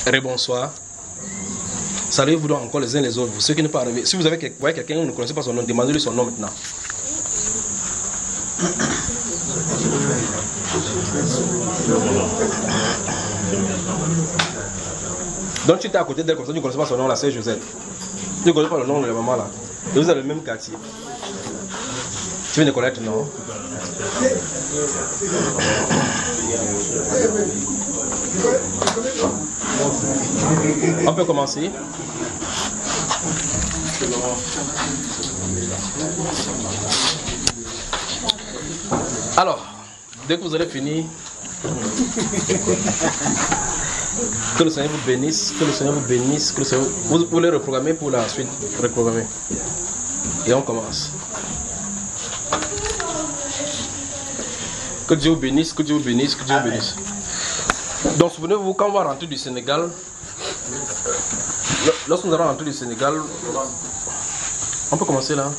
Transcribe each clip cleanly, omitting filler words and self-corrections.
Rebonsoir. Saluez-vous donc encore les uns les autres. Vous, ceux qui ne sont pas arrivés. Si vous voyez quelqu'un, vous ne connaissez pas son nom, demandez-lui son nom maintenant. Donc tu étais à côté d'elle comme ça, tu ne connaissais pas son nom, la sœur Josette. Tu ne connais pas le nom de la maman là. Et vous avez le même quartier. Tu viens de connaître, non? On peut commencer. Alors, dès que vous aurez fini, que le Seigneur vous bénisse, que le Seigneur vous bénisse, que le Seigneur... Vous voulez reprogrammer pour la suite, reprogrammer. Et on commence. Que Dieu vous bénisse, que Dieu vous bénisse, que Dieu vous bénisse. Donc souvenez-vous, quand on va rentrer du Sénégal, lorsque nous allons rentrer du Sénégal, on peut commencer là.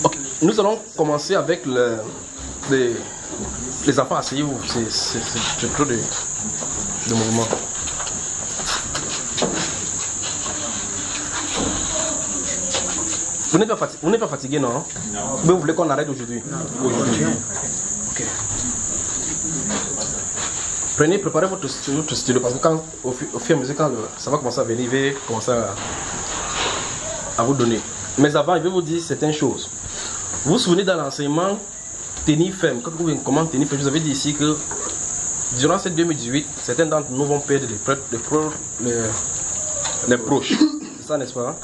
Okay. Nous allons commencer avec les enfants, asseyez-vous, c'est trop de mouvements. Vous n'êtes pas fatigué, non? Mais vous voulez qu'on arrête aujourd'hui? Aujourd'hui. Ok. Préparez votre stylo parce que quand, au fur et à mesure, quand ça va commencer à venir, il va commencer à vous donner. Mais avant, je vais vous dire certaines choses. Vous vous souvenez dans l'enseignement tenir ferme, comment tenir ferme, je vous avais dit ici que durant cette 2018, certains d'entre nous vont perdre les proches. C'est ça, n'est-ce pas?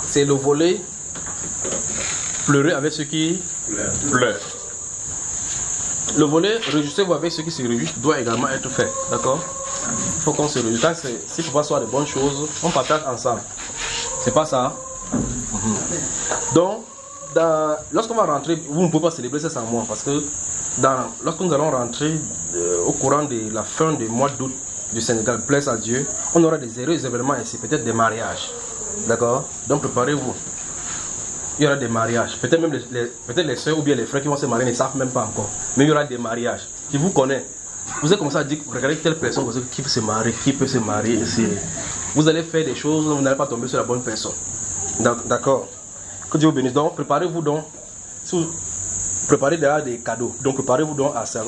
C'est le volet pleurer avec ceux qui pleurent. Le volet réjouissez-vous avec ceux qui se réjouissent doit également être fait. D'accord? Il faut qu'on se réjouisse. S'il faut pas soit de bonnes choses, on partage ensemble. C'est pas ça? Donc, lorsqu'on va rentrer, vous ne pouvez pas célébrer ça sans moi parce que lorsque nous allons rentrer au courant de la fin du mois d'août du Sénégal, plaise à Dieu, on aura des heureux événements ici, peut-être des mariages. D'accord? Donc préparez-vous. Il y aura des mariages. Peut-être même les soeurs ou bien les frères qui vont se marier ne savent même pas encore. Mais il y aura des mariages. Je vous connais. Vous avez commencé à dire, regardez telle personne qui peut se marier, qui peut se marier ici. Vous allez faire des choses, vous n'allez pas tomber sur la bonne personne. D'accord? Que Dieu vous bénisse. Donc préparez-vous donc. Si vous préparez déjà des cadeaux. Donc préparez-vous donc à ça.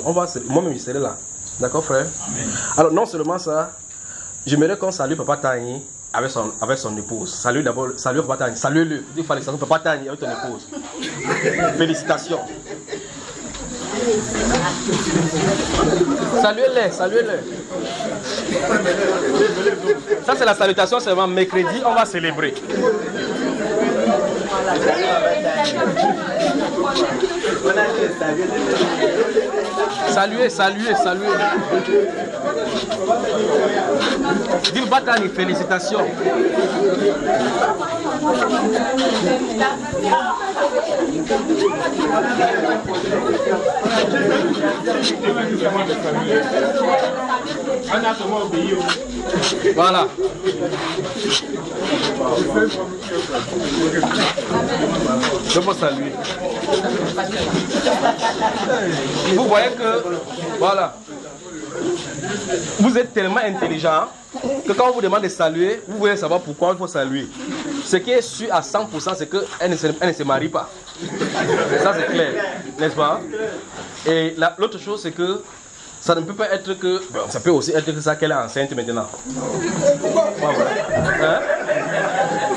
Moi-même je serai là. D'accord frère? Amen. Alors non seulement ça, j'aimerais qu'on salue Papa Tani avec son épouse. Salut d'abord, salut Papa Tani, salut-le. Il fallait saluer Papa Tani avec ton épouse. Félicitations. Saluez-les, saluez-les. Ça c'est la salutation, c'est vraiment mercredi, on va célébrer. Saluez, saluez, saluez. Dis Batani, félicitations. Voilà. Je vous salue. Vous voyez que, voilà, vous êtes tellement intelligent que quand on vous demande de saluer, vous voulez savoir pourquoi il faut saluer. Ce qui est sûr à 100%, c'est qu'elle ne se marie pas. Ça c'est clair, n'est-ce pas? Et l'autre chose, c'est que ça ne peut pas être que... Bon, ça peut aussi être que ça qu'elle est enceinte maintenant. Hein?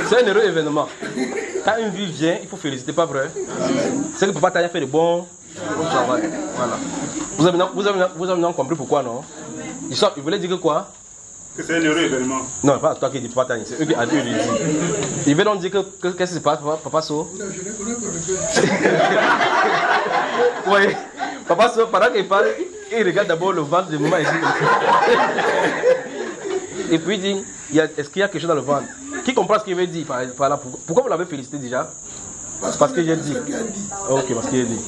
C'est un heureux événement. Quand une vie vient, il faut féliciter, pas vrai? C'est que Papa Tania fait de bon travail. Voilà. Vous avez maintenant compris pourquoi, non? Il voulait dire que quoi? Que c'est un heureux événement. Non, pas toi qui dis Papa Tania, c'est eux qui ont dit. Il veut donc dire que qu'est-ce qui se passe, Papa So? Non, je ne connais pas le Oui. Papa So, pendant qu'il parle, il regarde d'abord le ventre de maman ici. Et puis il dit, est-ce qu'il y a quelque chose dans le ventre? Qui comprend ce qu'il veut dire par là? Pourquoi vous l'avez félicité déjà? Parce que j'ai dit. Ok, parce qu'il a dit.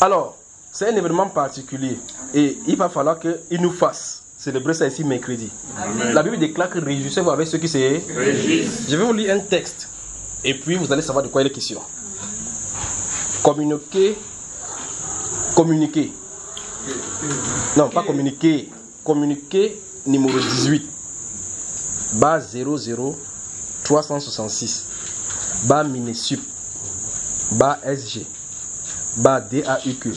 Alors, c'est un événement particulier. Et il va falloir qu'il nous fasse célébrer ça ici mercredi. Amen. La Bible déclare que réjouissez-vous avec ceux qui se réjouissent. Je vais vous lire un texte. Et puis vous allez savoir de quoi il est question. Communiquer. Non, pas communiqué. Communiqué numéro 18. Bas 00 366. Bas Minesup. Bas SG. Bas DAUQ.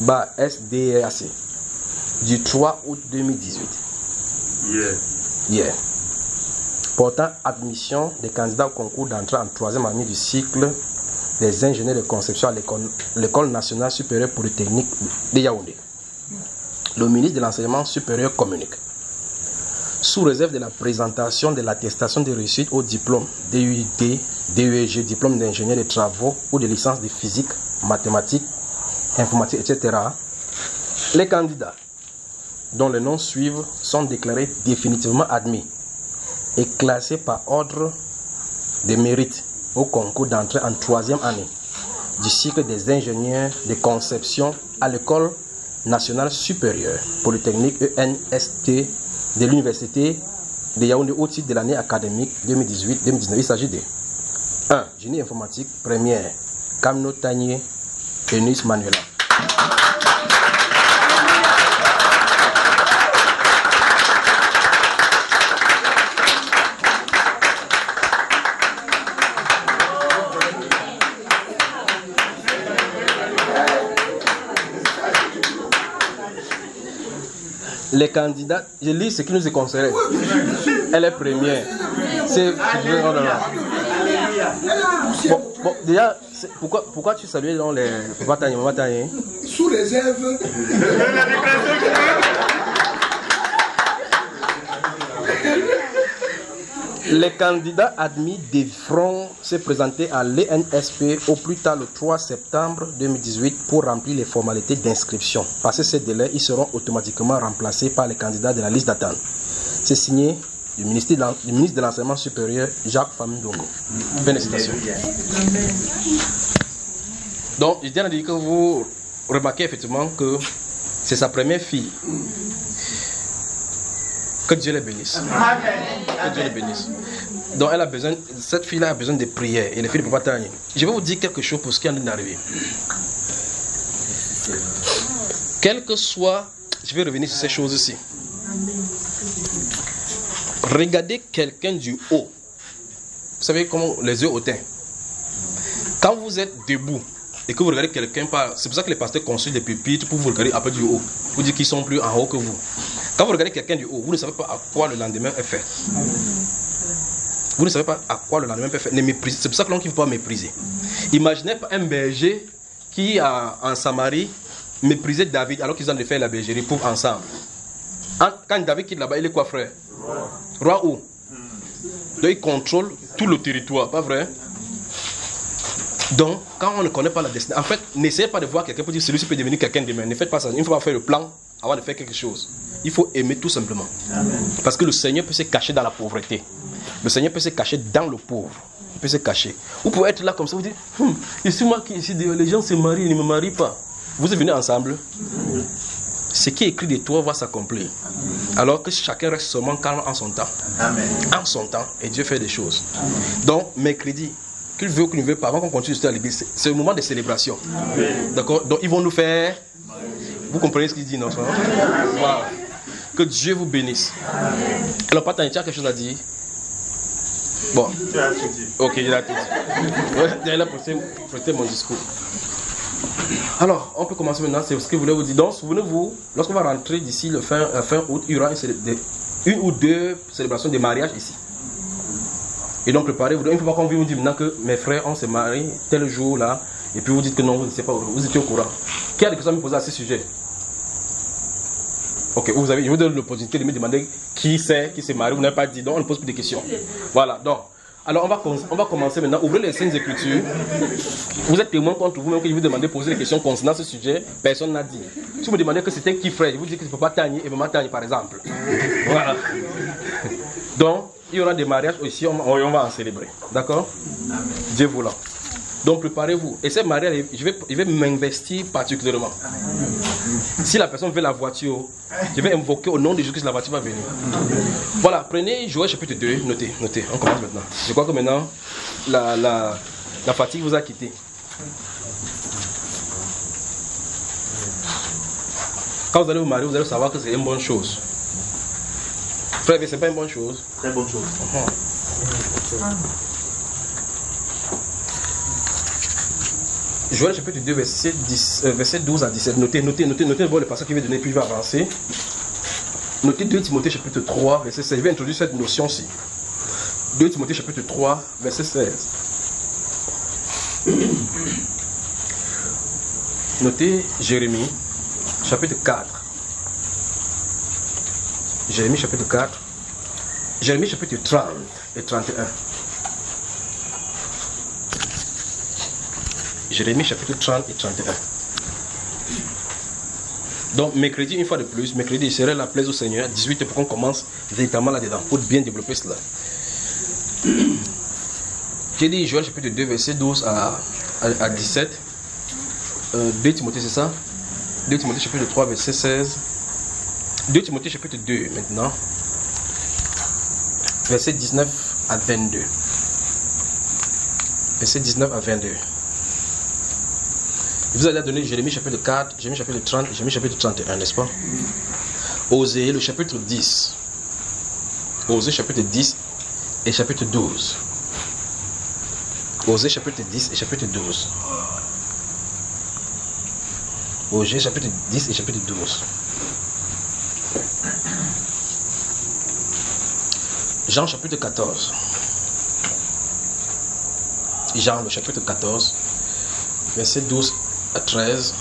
Bas SDAC. Du 3 août 2018. Yeah. Portant admission des candidats au concours d'entrée en troisième année du cycle des ingénieurs de conception à l'École nationale supérieure polytechnique de Yaoundé. Le ministre de l'enseignement supérieur communique. Sous réserve de la présentation de l'attestation de réussite au diplôme DUT, DEG, diplôme d'ingénieur de travaux ou de licence de physique, mathématiques, informatique, etc., les candidats dont les noms suivent sont déclarés définitivement admis et classés par ordre de mérite au concours d'entrée en troisième année du cycle des ingénieurs de conception à l'École nationale supérieure polytechnique ENST de l'Université de Yaoundé au titre de l'année académique 2018-2019. Il s'agit de 1. Génie informatique, première, Kamno Tanier, Eunice Manuela. Les candidats, je lis ce qui nous est conseillé. Elle est première. C'est. Bon, déjà, pourquoi tu saluais dans les batailles? Sous réserve. Les candidats admis devront se présenter à l'ENSP au plus tard le 3 septembre 2018 pour remplir les formalités d'inscription. Passé ce délai, ils seront automatiquement remplacés par les candidats de la liste d'attente. C'est signé du ministre de l'Enseignement supérieur, Jacques Famindongo. Félicitations. Donc, je tiens à dire que vous remarquez effectivement que c'est sa première fille. Que Dieu les bénisse. Que Dieu les bénisse. Donc elle a besoin, cette fille-là a besoin de prières. Et les filles ne peuvent pas tailler. Je vais vous dire quelque chose pour ce qui est en train d'arriver. Quel que soit, je vais revenir sur ces choses-ci. Regardez quelqu'un du haut. Vous savez comment les yeux hautains. Quand vous êtes debout et que vous regardez quelqu'un par, c'est pour ça que les pasteurs construisent des pupitres pour vous regarder un peu du haut, pour dire qu'ils sont plus en haut que vous. Quand vous regardez quelqu'un du haut, vous ne savez pas à quoi le lendemain est fait. Vous ne savez pas à quoi le lendemain est fait. Ne méprisez. C'est pour ça que l'on ne peut pas mépriser. Imaginez un berger qui, en Samarie, méprisait David alors qu'ils ont fait la bergerie pour ensemble. Quand David quitte là-bas, il est quoi, frère? Roi où? Donc il contrôle tout le territoire, pas vrai? Donc, quand on ne connaît pas la destinée, en fait, n'essayez pas de voir quelqu'un pour dire celui-ci peut devenir quelqu'un demain. Ne faites pas ça. Il ne faut pas faire le plan avant de faire quelque chose. Il faut aimer tout simplement. Amen. Parce que le Seigneur peut se cacher dans la pauvreté. Le Seigneur peut se cacher dans le pauvre. Il peut se cacher. Vous pouvez être là comme ça, vous dites, ici moi qui ici, les gens se marient, ils ne me marient pas. Vous êtes venus ensemble. Ce qui est écrit de toi va s'accomplir. Alors que chacun reste seulement calme en son temps. Amen. En son temps. Et Dieu fait des choses. Amen. Donc, mercredi, qu'il veut ou qu'il ne veut pas, avant qu'on continue à l'église, c'est le moment de célébration. D'accord? Donc, ils vont nous faire. Vous comprenez ce qu'il dit, non? Voilà. Que Dieu vous bénisse. Alors, Patan, tu as quelque chose à dire? Bon. Tu as tout dit. Ok, il a tout dit. Il a prêté mon discours. Alors, on peut commencer maintenant, c'est ce que je voulais vous dire. Donc, souvenez-vous, lorsqu'on va rentrer d'ici le fin août, il y aura une ou deux célébrations de mariage ici. Et donc, préparez-vous. Il ne faut pas qu'on vous dise maintenant que mes frères, on se marie tel jour là, et puis vous dites que non, vous ne savez pas, vous étiez au courant. Qui a des questions à me poser à ce sujet? Ok, je vous donne l'opportunité de me demander qui c'est, qui s'est marié, vous n'avez pas dit, donc on ne pose plus de questions. Voilà, donc, alors on va commencer maintenant, ouvrez les Saintes Écritures. Vous êtes témoin contre vous-même que je vous demandais de poser des questions concernant ce sujet, personne n'a dit. Si vous me demandez que c'était qui frère, je vous dis que je ne peux pas Tagner et maman Tagner par exemple. Voilà. Donc, il y aura des mariages aussi, on va en célébrer. D'accord? Dieu voulant. Donc préparez-vous. Et ces mariages, je vais m'investir particulièrement. Si la personne veut la voiture, je vais invoquer au nom de Jésus que la voiture va venir. Voilà, prenez Joël chapitre 2, notez. On commence maintenant. Je crois que maintenant, la fatigue vous a quitté. Quand vous allez vous marier, vous allez savoir que c'est une bonne chose. Frère, c'est pas une bonne chose. Très bonne chose. Joël chapitre 2, verset 12 à 17. Notez le passage qui va donner, puis il va avancer. Notez 2 Timothée chapitre 3, verset 16. Je vais introduire cette notion-ci. 2 Timothée chapitre 3, verset 16. Notez Jérémie chapitre 4. Jérémie chapitre 4. Jérémie chapitre 30 et 31. Jérémie chapitre 30 et 31. Donc mercredi, une fois de plus, mercredi, il serait la plaise au Seigneur, 18 pour qu'on commence véritablement là-dedans, pour bien développer cela. J'ai dit Joël chapitre 2, verset 12 à 17. 2 Timothée, c'est ça? 2 Timothée chapitre 3, verset 16. 2 Timothée chapitre 2 maintenant. Verset 19 à 22. Verset 19 à 22. Il vous a donné Jérémie chapitre 4, Jérémie chapitre 30, Jérémie chapitre 31, n'est-ce pas? Osée, le chapitre 10. Osée chapitre 10 et chapitre 12. Osée chapitre 10 et chapitre 12. Osée chapitre 10 et chapitre 12. Jean chapitre 14. Jean le chapitre 14, verset 12 à 13.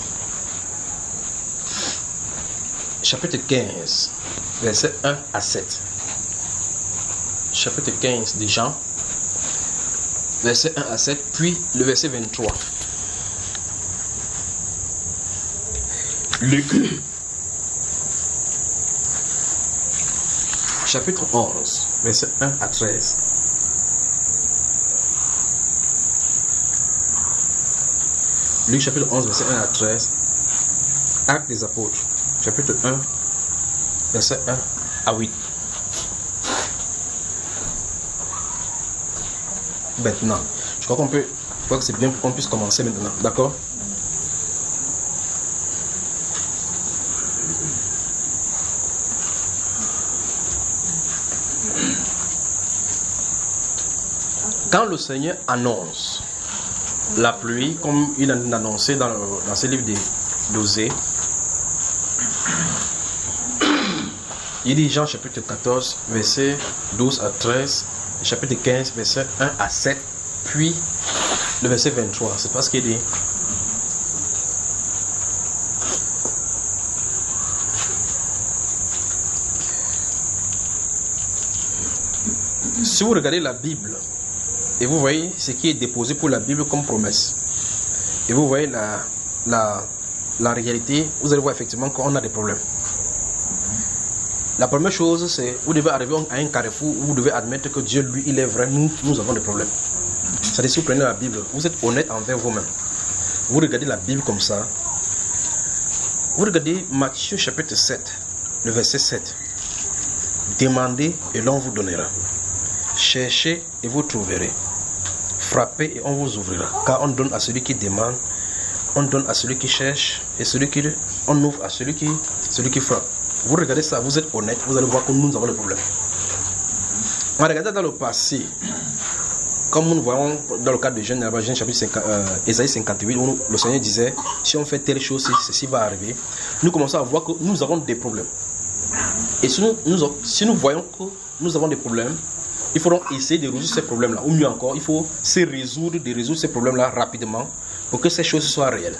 Chapitre 15, verset 1 à 7. Chapitre 15 de Jean, verset 1 à 7, puis le verset 23. Luc, chapitre 11, verset 1 à 13. Luc chapitre 11, verset 1 à 13. Actes des apôtres, chapitre 1, verset 1 à 8. Maintenant, je crois que c'est bien pour qu'on puisse commencer maintenant, d'accord? Quand le Seigneur annonce la pluie, comme il a annoncé dans ce livre d'Osée, il dit Jean chapitre 14, verset 12 à 13, chapitre 15, verset 1 à 7, puis le verset 23. C'est pas ce qu'il dit. Si vous regardez la Bible, et vous voyez ce qui est déposé pour la Bible comme promesse, et vous voyez la réalité, vous allez voir effectivement qu'on a des problèmes. La première chose, c'est vous devez arriver à un carrefour où vous devez admettre que Dieu, lui, il est vrai, nous avons des problèmes. C'est-à-dire, si vous prenez la Bible, vous êtes honnête envers vous-même. Vous regardez la Bible comme ça. Vous regardez Matthieu chapitre 7, le verset 7. Demandez et l'on vous donnera. Cherchez et vous trouverez. Frappez et on vous ouvrira. Car on donne à celui qui demande, on donne à celui qui cherche, et on ouvre à celui qui frappe. Vous regardez ça, vous êtes honnête, vous allez voir que nous avons le problème. On regarde dans le passé, comme nous voyons dans le cadre de Genèse chapitre Ésaïe 58, où le Seigneur disait, si on fait telle chose, ceci va arriver. Nous commençons à voir que nous avons des problèmes. Et si nous voyons que nous avons des problèmes, il faudra essayer de résoudre ces problèmes-là. Ou mieux encore, il faut résoudre ces problèmes-là rapidement pour que ces choses soient réelles.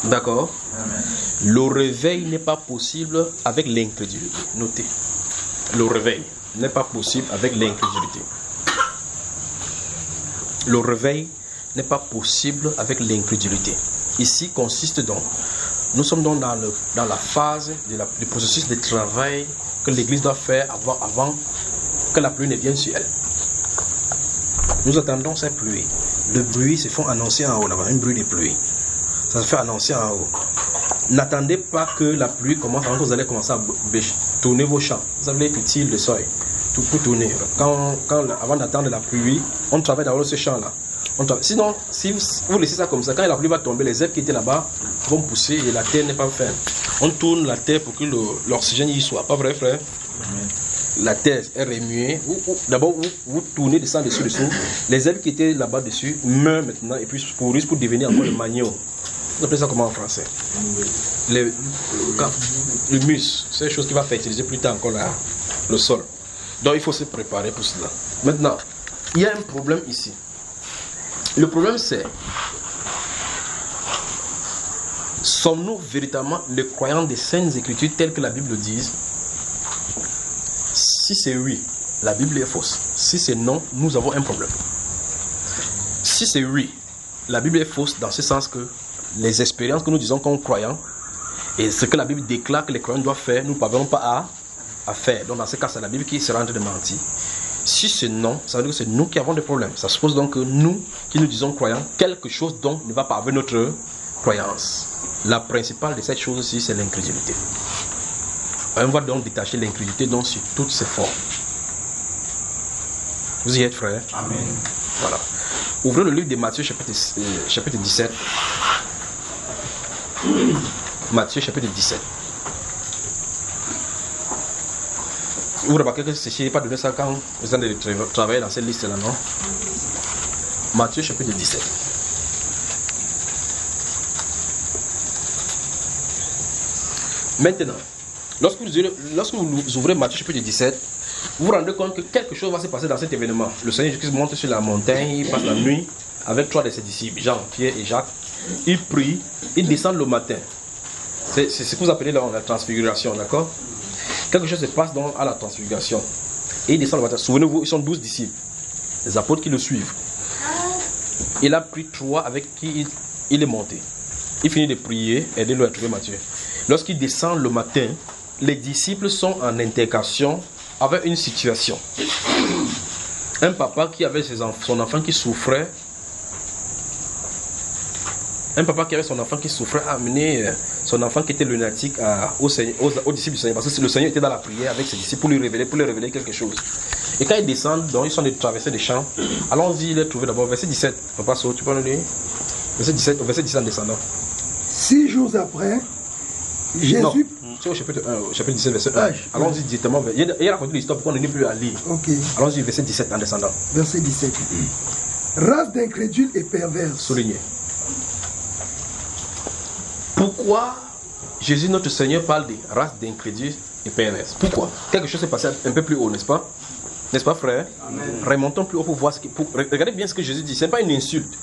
D'accord? Amen. Le réveil n'est pas possible avec l'incrédulité. Notez. Le réveil n'est pas possible avec l'incrédulité. Le réveil n'est pas possible avec l'incrédulité. Ici consiste donc, nous sommes donc dans la phase du processus de travail que l'Église doit faire avant que la pluie ne vienne sur elle. Nous attendons cette pluie. Le bruit se fait annoncer en haut là-bas, un bruit de pluie. Ça se fait annoncer en haut. N'attendez pas que la pluie commence avant que vous allez commencer à tourner vos champs. Vous avez les petits le seuil, tout pour tourner. Avant d'attendre la pluie, on travaille dans ce champ-là. Sinon, si vous laissez ça comme ça, quand la pluie va tomber, les herbes qui étaient là-bas vont pousser et la terre n'est pas ferme. On tourne la terre pour que l'oxygène y soit. Pas vrai, frère? La terre est remuée. D'abord, vous tournez de ça dessous. Les herbes qui étaient là-bas dessus meurent maintenant et puis pourrissent pour devenir encore le manioc. Vous appelez ça comment en français? Le humus, c'est une chose qui va fertiliser plus tard encore le sol. Donc il faut se préparer pour cela. Maintenant, il y a un problème ici. Le problème c'est, sommes-nous véritablement les croyants des Saintes Écritures telles que la Bible le dit? Si c'est oui, la Bible est fausse. Si c'est non, nous avons un problème. Si c'est oui, la Bible est fausse dans ce sens que les expériences que nous disons comme croyants et ce que la Bible déclare que les croyants doivent faire, nous ne parvenons pas à faire. Donc dans ce cas, c'est la Bible qui sera en train de mentir. Si c'est non, ça veut dire que c'est nous qui avons des problèmes. Ça suppose donc que nous, qui nous disons croyants, quelque chose dont ne va pas avec notre croyance. La principale de cette chose-ci, c'est l'incrédulité. On va donc détacher l'incrédulité donc sur toutes ses formes. Vous y êtes, frère? Amen. Voilà. Ouvrez le livre de Matthieu, chapitre 17. Matthieu, chapitre 17. Vous remarquez que ceci n'est pas donné ça quand vous allez travailler dans cette liste-là, non? Matthieu, chapitre 17. Maintenant, lorsque vous ouvrez Matthieu, chapitre 17, vous vous rendez compte que quelque chose va se passer dans cet événement. Le Seigneur Jésus monte sur la montagne, il passe la nuit avec 3 de ses disciples, Jean, Pierre et Jacques. Il prie, il descend le matin. C'est ce que vous appelez la transfiguration, d'accord? Quelque chose se passe donc à la transfiguration. Et il descend le matin. Souvenez-vous, ils sont 12 disciples, les apôtres qui le suivent. Il a pris 3 avec qui il est monté. Il finit de prier, aidez-le à trouver Matthieu. Lorsqu'il descend le matin, les disciples sont en intercation avec une situation. Un papa qui avait son enfant qui souffrait. Un papa qui avait son enfant qui souffrait a amené son enfant qui était lunatique aux disciples du Seigneur. Parce que le Seigneur était dans la prière avec ses disciples pour lui révéler quelque chose. Et quand ils descendent, donc ils sont de traverser des champs. Allons-y, les trouver d'abord. Verset 17. Papa, tu peux nous lire? Verset 17 en descendant. 6 jours après, Jésus... Non, c'est au chapitre 1, chapitre 17, verset 1. Allons-y directement. Il a raconté l'histoire pourquoi on n'est plus à lire. Ok. Allons-y, verset 17 en descendant. Verset 17. Race d'incrédules et perverses. Souligné. Pourquoi Jésus, notre Seigneur, parle des races d'incrédules et perverses? Pourquoi? Quelque chose s'est passé un peu plus haut, n'est-ce pas? N'est-ce pas, frère? Amen. Remontons plus haut pour voir ce que... Regardez bien ce que Jésus dit. Ce n'est pas une insulte.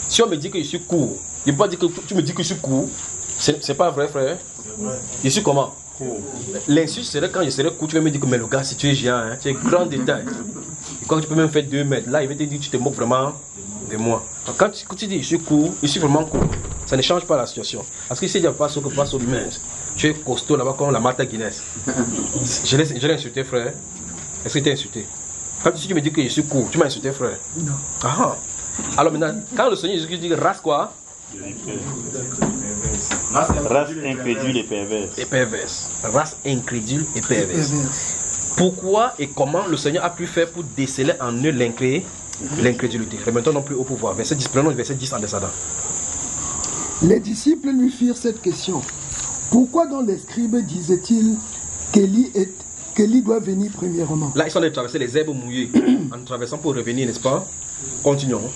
Si on me dit que je suis court, je ne peux pas dire que tu me dis que je suis court. C'est pas vrai, frère? Vrai. Je suis comment? L'insulte serait quand je serais court, tu vas me dire que mais le gars, si tu es géant, hein, tu es grand détail. Et quand tu peux même faire 2 mètres, là, il va te dire que tu te moques vraiment de moi. Quand tu dis je suis court, je suis vraiment court. Ça ne change pas la situation. Parce que si il n'y a pas ce que passe au mince, tu es costaud là-bas comme la Martha Guinness. Je l'ai insulté, frère. Est-ce que tu es insulté? Quand tu me dis que je suis court, tu m'as insulté, frère? Non. Ah. Alors maintenant, quand le Seigneur Jésus dit race quoi? Race incrédule et perverse. Et perverse. Race incrédule et perverse. Pourquoi et comment le Seigneur a pu faire pour déceler en eux l'incrédulité? Remettons non plus au pouvoir. Verset 10, prenons le verset 10 en descendant. Les disciples lui firent cette question. Pourquoi donc les scribes disaient-ils qu'Élie doit venir premièrement? Là, ils sont allés traverser les herbes mouillées en traversant pour revenir, n'est-ce pas? Continuons.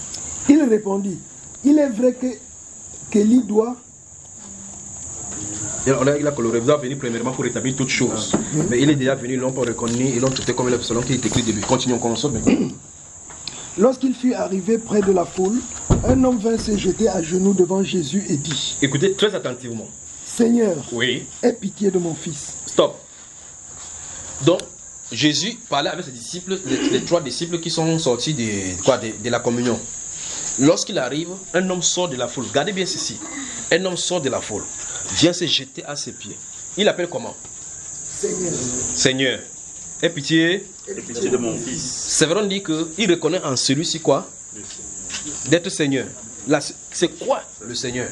Il répondit, il est vrai qu'Élie doit... Il a coloré, doit venir premièrement pour rétablir toutes choses. Mais il est déjà venu, ils l'ont pas reconnu, ils l'ont traité comme le selon qui est écrit de lui. Continuons, commençons maintenant. Lorsqu'il fut arrivé près de la foule, un homme vint se jeter à genoux devant Jésus et dit: Écoutez très attentivement. Seigneur, oui, aie pitié de mon fils. Stop. Donc, Jésus parlait avec ses disciples, les 3 disciples qui sont sortis de la communion. Lorsqu'il arrive, un homme sort de la foule. Regardez bien ceci. Un homme sort de la foule, vient se jeter à ses pieds. Il appelle comment? Seigneur. Seigneur, aie pitié de mon fils. C'est vrai, on dit qu'il reconnaît en celui-ci quoi? D'être Seigneur. Là, c'est quoi le Seigneur?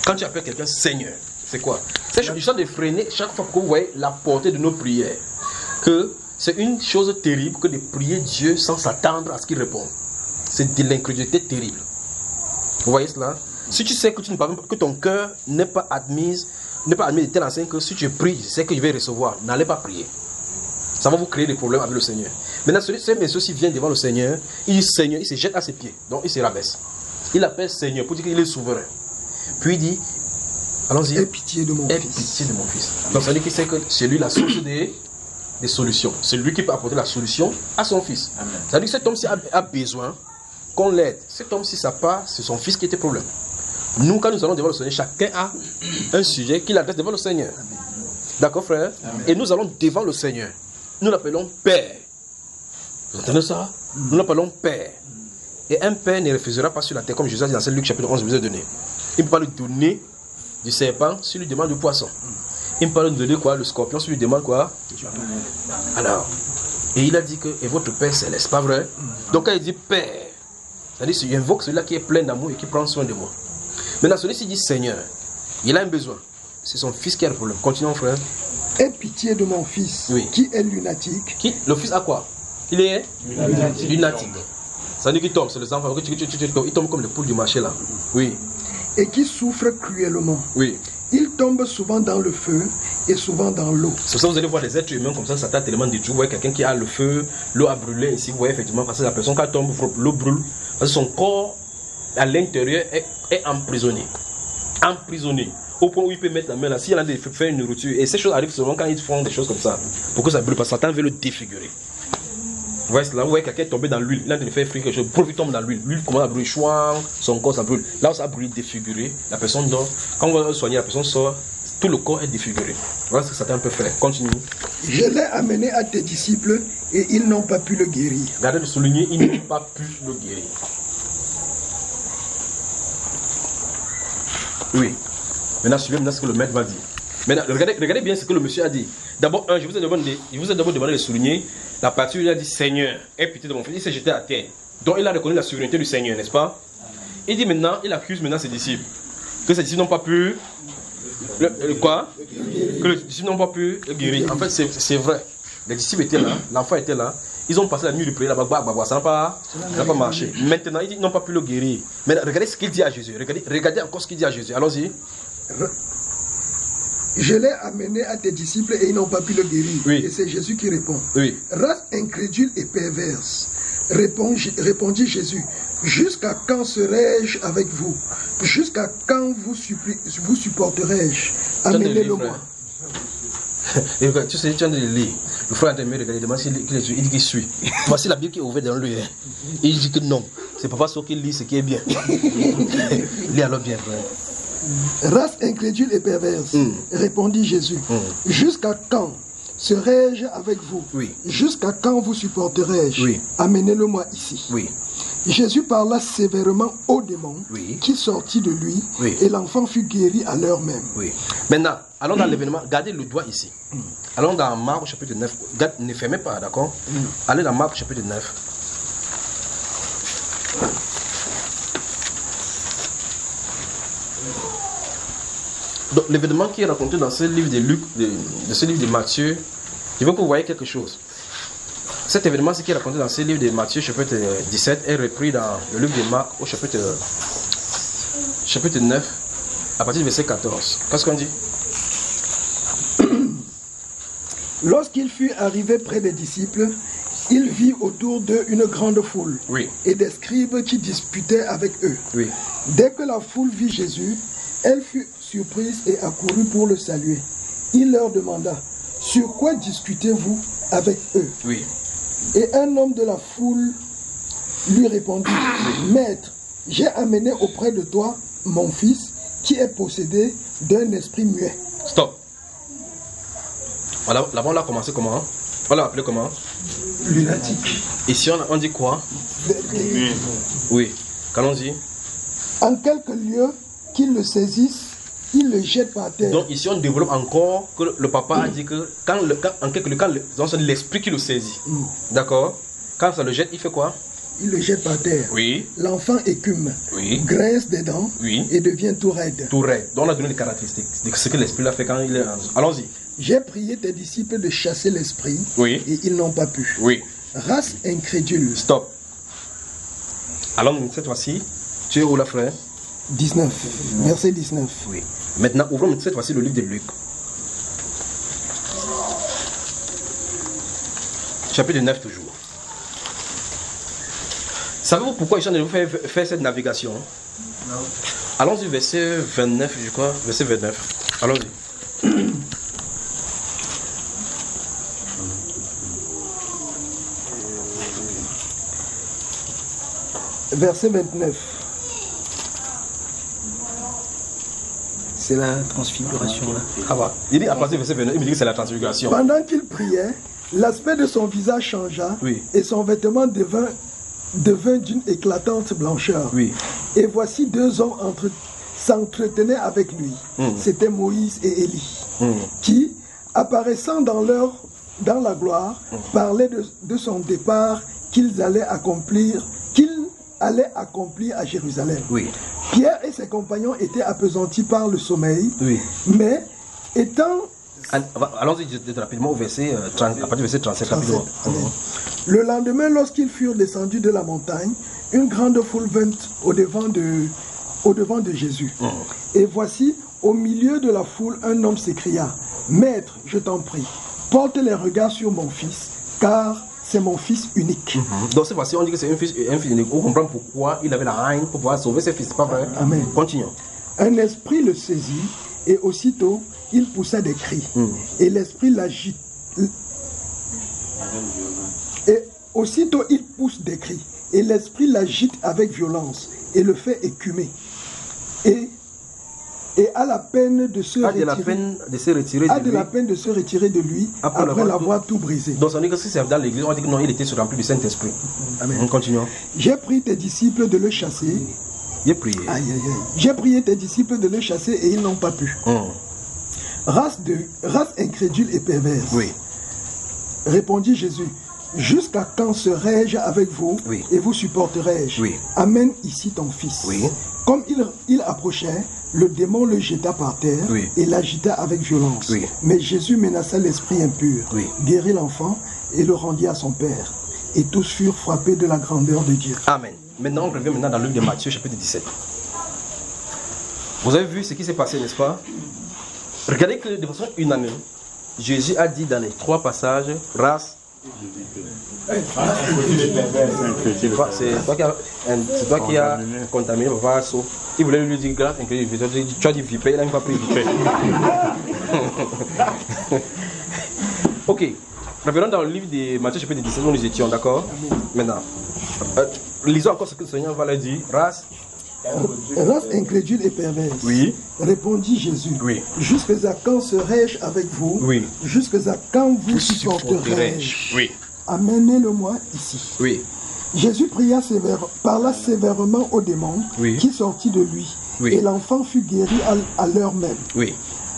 Quand tu appelles quelqu'un Seigneur, c'est quoi? C'est une chose de freiner chaque fois que vous voyez la portée de nos prières. Que c'est une chose terrible que de prier Dieu sans s'attendre à ce qu'il réponde. C'est de l'incrédulité terrible. Vous voyez cela? Si tu sais que, que ton cœur n'est pas admis de telle enseigne que si tu pries, c'est que je vais recevoir. N'allez pas prier. Ça va vous créer des problèmes avec le Seigneur. Maintenant, ce monsieur aussi vient devant le Seigneur, il dit Seigneur, il se jette à ses pieds. Donc il se rabaisse. Il appelle Seigneur pour dire qu'il est souverain. Puis il dit, allons-y. Aie pitié de mon fils. Pitié de mon fils. Donc ça veut dire qu'il sait que c'est lui la source des solutions. C'est lui qui peut apporter la solution à son fils. Amen. Ça veut dire que cet homme-ci a besoin qu'on l'aide. Cet homme-ci, ça part, c'est son fils qui était problème. Nous, quand nous allons devant le Seigneur, chacun a un sujet qu'il adresse devant le Seigneur. D'accord, frère? Amen. Et nous allons devant le Seigneur. Nous l'appelons Père. Vous entendez ça? Nous l'appelons Père. Et un père ne refusera pas sur la terre, comme Jésus a dit dans Luc chapitre 11, vous avez donné. Il ne peut pas lui donner du serpent s'il lui demande du poisson. Il ne peut pas lui donner quoi? Le scorpion s'il lui demande quoi? Alors, et il a dit que, et votre Père céleste, pas vrai? Donc quand il dit Père, c'est-à-dire qu'il invoque celui-là qui est plein d'amour et qui prend soin de moi. Maintenant, celui-ci dit Seigneur, il a un besoin. C'est son fils qui a le problème. Continuons, frère. Aie pitié de mon fils, oui. Qui est lunatique. Qui? Le fils a quoi? Il est lunatique. Ça veut dire qu'il tombe, c'est les enfants. Il tombe comme les poules du marché là. Oui. Et qui souffre cruellement. Oui. Il tombe souvent dans le feu et souvent dans l'eau. C'est pour ça que vous allez voir des êtres humains comme ça t'a tellement détruit. Vous voyez quelqu'un qui a le feu, l'eau a brûlé ici. Vous voyez effectivement, parce que la personne quand elle tombe, l'eau brûle. Parce que son corps à l'intérieur est emprisonné. Emprisonné. Au point où il peut mettre la main là, s'il y en a des faire une nourriture. Et ces choses arrivent seulement quand ils font des choses comme ça. Pour que ça brûle, parce que Satan veut le défigurer. Vous voyez là, vous voyez quelqu'un tomber dans l'huile, il a de faire frire quelque chose, pour qu'il tombe dans l'huile. L'huile commence à brûler, chouang, son corps ça brûle. Là où ça brûle, défiguré, la personne dort. Quand on va soigner, la personne sort, tout le corps est défiguré. Voilà ce que Satan peut faire. Continue. Je l'ai amené à tes disciples et ils n'ont pas pu le guérir. Gardez de souligner, ils n'ont pas pu le guérir. Oui. Maintenant, suivez ce que le maître va dire. Maintenant, regardez bien ce que le monsieur a dit. D'abord, je vous ai d'abord demandé de souligner la partie où il a dit Seigneur, aie pitié de mon fils. Il s'est jeté à terre. Donc, il a reconnu la souveraineté du Seigneur, n'est-ce pas? Il dit maintenant, il accuse maintenant ses disciples. Que ses disciples n'ont pas pu. Quoi? Que les disciples n'ont pas pu le guérir. En fait, c'est vrai. Les disciples étaient là, l'enfant était là. Ils ont passé la nuit de prière là-bas, ça n'a pas marché. Maintenant, ils n'ont pas pu le guérir. Mais regardez ce qu'il dit à Jésus. Regardez encore ce qu'il dit à Jésus. Allons-y. Je l'ai amené à tes disciples et ils n'ont pas pu le guérir. Oui. Et c'est Jésus qui répond. Oui. Race incrédule et perverse, répondit Jésus. Jusqu'à quand serai-je avec vous? Jusqu'à quand vous supporterai-je? Amenez-le-moi. Tu sais, tu es en train de lire. Le frère est en train de regarder, il demande il dit qu'il suit. Voici la Bible qui est ouverte dans lui. Il dit que non. C'est pas parce qu'il lit ce qui est bien. Lis alors bien, frère. Race incrédule et perverse, répondit Jésus. Jusqu'à quand serai-je avec vous? Oui. Jusqu'à quand vous supporterai-je? Oui. Amenez-le-moi ici. Oui. Jésus parla sévèrement au démon qui sortit de lui et l'enfant fut guéri à l'heure même. Oui. Maintenant, allons dans l'événement. Gardez le doigt ici. Allons dans Marc chapitre 9. Ne fermez pas, d'accord? Allez dans Marc chapitre 9. Donc, l'événement qui est raconté dans ce livre de Luc, de ce livre de Matthieu, je veux que vous voyez quelque chose. Cet événement, ce qui est raconté dans ce livre de Matthieu, chapitre 17, est repris dans le livre de Marc, au chapitre 9, à partir du verset 14. Qu'est-ce qu'on dit? Lorsqu'il fut arrivé près des disciples, il vit autour d'eux une grande foule et des scribes qui disputaient avec eux. Oui. Dès que la foule vit Jésus, elle fut surprise et accourut pour le saluer. Il leur demanda, sur quoi discutez-vous avec eux? Oui. Et un homme de la foule lui répondit, Maître, j'ai amené auprès de toi mon fils qui est possédé d'un esprit muet. Stop. Voilà, là-bas on l'a commencé comment? On l'a appelé comment? Lunatique. Ici on dit quoi? Oui. Qu'allons-y. En quelques lieux qu'il le saisisse, il le jette par terre. Donc ici on développe encore que le papa a dit que en quelques lieux, c'est l'esprit qui le saisit. D'accord? Quand ça le jette, il fait quoi? Il le jette par terre. Oui. L'enfant écume, grince des dents et devient tout raide. Tout raide. Donc on a donné des caractéristiques de ce que l'esprit a fait quand il est... Allons-y. J'ai prié tes disciples de chasser l'esprit et ils n'ont pas pu. Oui. Race incrédule. Stop. Alors, cette fois-ci, tu es où là, frère? 19, verset 19. Oui. Maintenant, ouvrons cette fois-ci le livre de Luc. Chapitre 9 toujours. Savez-vous pourquoi ils sont de vous faire cette navigation? Non. Allons-y, verset 29, je crois. Verset 29. Allons-y. Verset 29. C'est la transfiguration là. Ah bah. Il dit à partir du verset 29, il me dit que c'est la transfiguration. Pendant qu'il priait, l'aspect de son visage changea, oui, et son vêtement devint d'une éclatante blancheur. Oui. Et voici deux hommes s'entretenaient avec lui. C'était Moïse et Élie, qui, apparaissant dans la gloire, parlaient de son départ qu'il allait accomplir à Jérusalem. Oui. Pierre et ses compagnons étaient appesantis par le sommeil, oui, mais étant... Allons-y rapidement au verset 30, à partir du verset 37. 37. Le lendemain, lorsqu'ils furent descendus de la montagne, une grande foule vint au devant de Jésus. Et voici, au milieu de la foule, un homme s'écria, « Maître, je t'en prie, porte les regards sur mon fils, car c'est mon fils unique. » Donc cette fois-ci, on dit que c'est un fils unique. On comprend pourquoi il avait la haine pour pouvoir sauver ses fils, c'est pas vrai? Amen. Continuons. Un esprit le saisit, et aussitôt, il poussa des cris. Et l'esprit l'agite. Et aussitôt, il pousse des cris. Et l'esprit l'agite avec violence et le fait écumer. Et a la peine de se retirer. La peine de se retirer de lui après l'avoir tout brisé. Donc, ça veut dire que si c'est dans l'église, on dit que non, il était rempli du Saint-Esprit. Amen. Continuons. J'ai pris tes disciples de le chasser. J'ai prié. J'ai prié tes disciples de le chasser et ils n'ont pas pu. Race incrédule et perverse. Oui. Répondit Jésus. Jusqu'à quand serai-je avec vous et vous supporterai-je? Amène ici ton fils. Comme il approchait, le démon le jeta par terre et l'agita avec violence. Mais Jésus menaça l'esprit impur, guérit l'enfant et le rendit à son père. Et tous furent frappés de la grandeur de Dieu. Amen. Maintenant, on revient dans le livre de Matthieu, chapitre 17. Vous avez vu ce qui s'est passé, n'est-ce pas? Regardez que de façon unanime, Jésus a dit dans les trois passages, race. C'est toi qui as contaminé Papa Sauf. Il voulait lui dire grâce incrédule. Tu as dit vipère, il n'a même pas pris vipère. Ok. Revenons dans le livre de Matthieu chapitre 17 où nous étions, d'accord? Maintenant, lisons encore ce que le Seigneur va leur dire. Race incrédule et perverse. Répondit Jésus. Jusqu'à quand serai-je avec vous? Jusqu'à quand vous supporterai-je? Amenez-le-moi ici. Jésus parla sévèrement au démon qui sortit de lui. Et l'enfant fut guéri à l'heure même.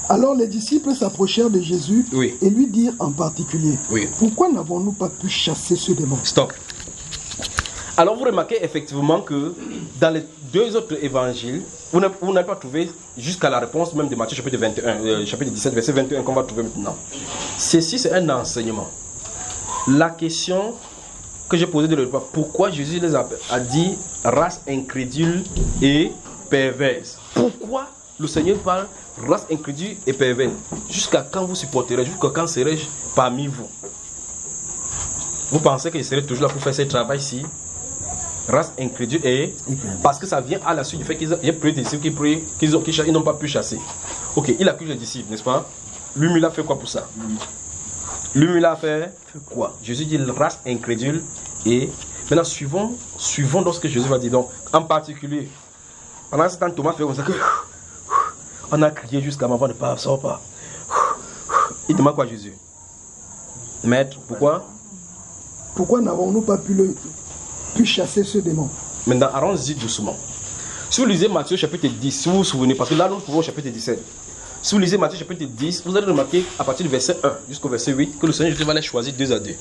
Alors les disciples s'approchèrent de Jésus et lui dirent en particulier, pourquoi n'avons-nous pas pu chasser ce démon? Stop. Alors vous remarquez effectivement que dans les deux autres évangiles, vous n'avez pas trouvé jusqu'à la réponse même de Matthieu chapitre 21, chapitre 17, verset 21 qu'on va trouver maintenant. Ceci c'est un enseignement. La question que j'ai posée de l'autre, pourquoi Jésus les a dit race incrédule et perverse? Pourquoi le Seigneur parle race incrédule et perverse? Jusqu'à quand vous supporterez? Jusqu'à quand serai-je parmi vous? Vous pensez que je serai toujours là pour faire ce travail ici? Race incrédule et parce que ça vient à la suite du fait qu'ils ont pris des disciples qu'ils n'ont pas pu chasser. Ok, il accuse les disciples, n'est-ce pas? Lui, il a fait quoi pour ça? Lui, il a fait quoi? Jésus dit race incrédule et maintenant suivons donc ce que Jésus va dire. Donc, en particulier, pendant ce temps, Thomas fait comme ça que on a crié jusqu'à ma voix ne pas sort pas. Il demande quoi Jésus? Maître, pourquoi? Pourquoi n'avons-nous pas pu chasser ce démon? Maintenant, allons-y doucement. Si vous lisez Matthieu chapitre 10, si vous vous souvenez, parce que là nous trouvons au chapitre 17. Si vous lisez Matthieu chapitre 10, vous allez remarquer à partir du verset 1 jusqu'au verset 8 que le Seigneur Jésus va les choisir 2 à 2.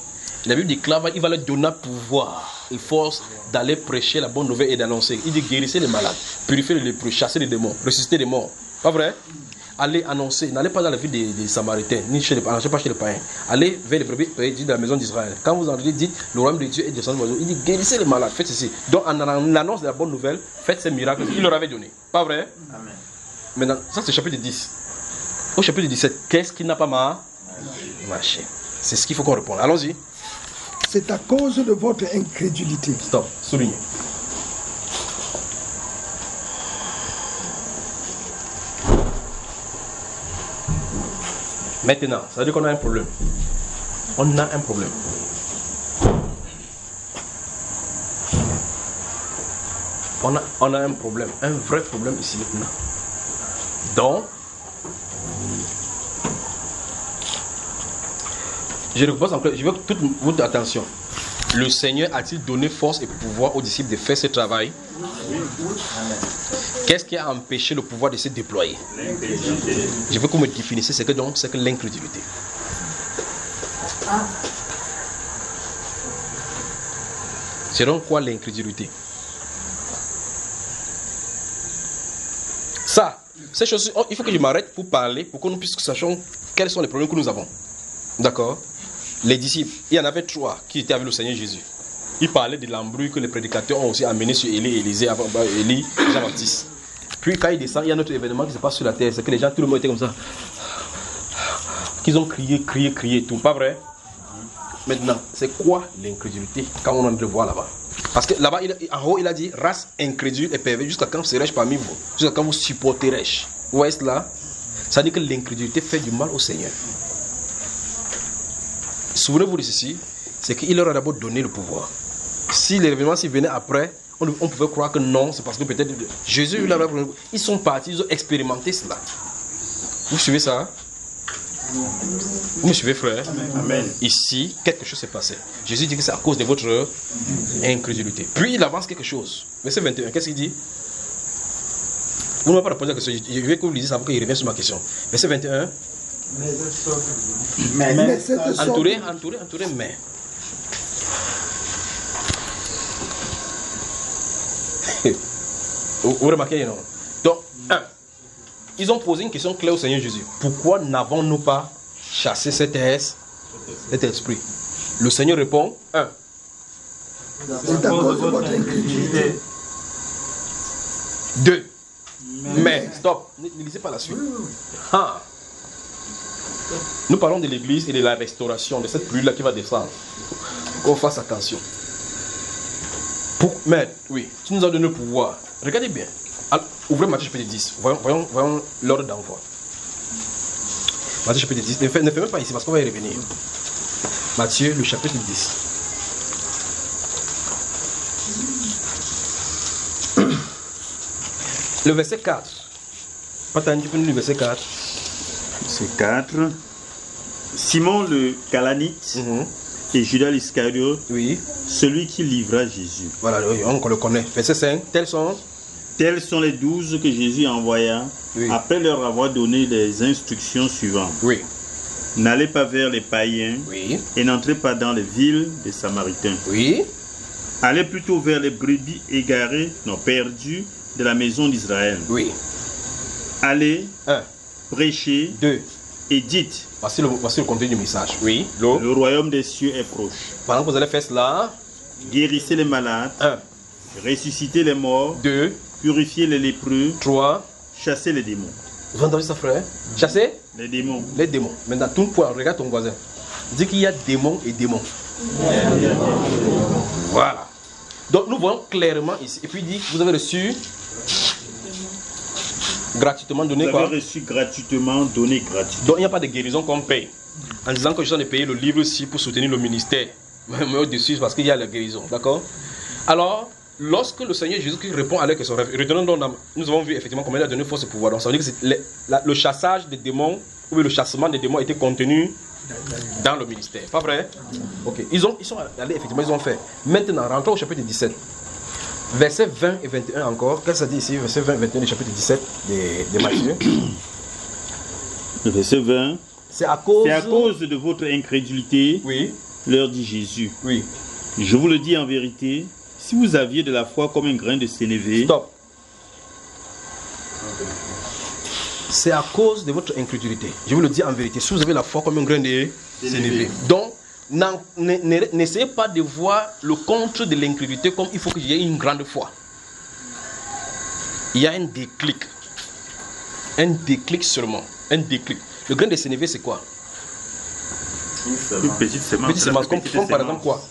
La Bible déclare qu'il va leur donner pouvoir et force d'aller prêcher la bonne nouvelle et d'annoncer. Il dit guérissez les malades, purifiez les lépreux, chassez les démons, ressuscitez les morts. Pas vrai? allez annoncer, n'allez pas dans la ville des Samaritains, ni chez pas chez les païens. Allez vers les brebis perdus de la maison d'Israël. Quand vous entendez, dites, le royaume de Dieu est descendu. Il dit, guérissez les malades, faites ceci. Donc en annonce de la bonne nouvelle, faites ces miracles qu'il leur avait donné. Pas vrai? Amen. Maintenant, ça c'est chapitre 10. Au chapitre 17, qu'est-ce qui n'a pas marché? C'est ce qu'il faut qu'on réponde. Allons-y. C'est à cause de votre incrédulité. Stop, soulignez. Maintenant, ça veut dire qu'on a un problème. On a un problème. On a un problème, un vrai problème ici maintenant. Donc, je repose encore, je veux toute votre attention. Le Seigneur a-t-il donné force et pouvoir aux disciples de faire ce travail? Qu'est-ce qui a empêché le pouvoir de se déployer? Je veux que vous me définissiez ce que donc c'est que l'incrédulité. C'est donc quoi l'incrédulité? Ça, ces choses, il faut que je m'arrête pour parler, pour que nous puissions sachions quels sont les problèmes que nous avons. D'accord? Les disciples, il y en avait 3 qui étaient avec le Seigneur Jésus. Ils parlaient de l'embrouille que les prédicateurs ont aussi amené sur Élie, Élisée, Élie, Jean-Baptiste. Puis quand il descend, il y a un autre événement qui se passe sur la terre. C'est que les gens, tout le monde était comme ça. Qu'ils ont crié, tout. Pas vrai? Maintenant, c'est quoi l'incrédulité quand on en le voit là-bas? Parce que là-bas, en haut, il a dit race incrédule et pervers, jusqu'à quand serai-je parmi vous? Jusqu'à quand vous supporterai-je? Vous voyez cela? Ça veut dire que l'incrédulité fait du mal au Seigneur. Souvenez-vous de ceci, c'est qu'il leur a d'abord donné le pouvoir. Si l'événement s'il venait après, on pouvait croire que non, c'est parce que peut-être Jésus, ils sont partis, ils ont expérimenté cela. Vous suivez ça? Vous me suivez, frère? Amen. Ici, quelque chose s'est passé. Jésus dit que c'est à cause de votre incrédulité. Puis il avance quelque chose. Verset 21, qu'est-ce qu'il dit? Vous ne m'avez pas répondu à la question. Je vais que vous lisiez ça pour qu'il revienne sur ma question. Verset 21. Entouré, mais. Vous remarquez, non? Donc, 1. Ils ont posé une question claire au Seigneur Jésus. Pourquoi n'avons-nous pas chassé cet esprit? Le Seigneur répond, 1. C'est à cause de votre incrédulité. 2. Mais, stop, ne lisez pas la suite. Nous parlons de l'église et de la restauration, de cette pluie-là qui va descendre. Qu'on fasse attention. Mais, oui, tu nous as donné le pouvoir. Regardez bien. Alors, ouvrez Matthieu chapitre 10. Voyons l'ordre d'envoi. Matthieu chapitre 10. Ne fermez pas ici parce qu'on va y revenir. Matthieu, le chapitre 10. Le verset 4. Patani, tu peux nous lire le verset 4. C'est 4. Simon le Calanite et Judas l'Iscariote, celui qui livra Jésus. Voilà, on le connaît. Verset 5. Tels sont les 12 que Jésus envoya après leur avoir donné les instructions suivantes. N'allez pas vers les païens et n'entrez pas dans les villes des Samaritains. Allez plutôt vers les brebis perdues de la maison d'Israël. Allez, 1. Prêchez, 2. Et dites. Voici le contenu du message. Le royaume des cieux est proche. Pendant que vous allez faire cela, guérissez les malades, 1. Ressuscitez les morts, 2. Purifiez les lépreux, 3. Chassez les démons. Vous entendez ça, frère? Chasser les démons. Les démons. Maintenant, tout le point, regarde ton voisin. Dis qu'il y a démons et démons. Voilà. Donc nous voyons clairement ici. Et puis il dit, vous avez reçu gratuitement donné quoi? Vous avez reçu gratuitement donné gratuitement. Donc il n'y a pas de guérison qu'on paye. En disant que je suis en train de payer le livre aussi pour soutenir le ministère. Mais au-dessus, parce qu'il y a la guérison. D'accord? Alors, lorsque le Seigneur Jésus-Christ répond à leur question, nous avons vu effectivement comment il a donné force et pouvoir. Donc ça veut dire que le chassage des démons, ou le chassement des démons était contenu dans le ministère. Pas vrai? Ok. Ils sont allés, effectivement, ils ont fait. Maintenant, rentrons au chapitre 17. Versets 20 et 21 encore. Qu'est-ce que ça dit ici? Verset 20 et 21 du chapitre 17 de Matthieu. Le verset 20. C'est à cause de votre incrédulité, leur dit Jésus. Je vous le dis en vérité, si vous aviez de la foi comme un grain de sénévé. Stop. C'est à cause de votre incrédulité. Je vous le dis en vérité. Si vous avez la foi comme un grain de sénévé. Donc, n'essayez pas de voir le contre de l'incrédulité comme il faut qu'il y ait une grande foi. Il y a un déclic. Un déclic seulement. Un déclic. Le grain de sénévé, c'est quoi? Une petite semence. Petite semence. Comme par exemple quoi?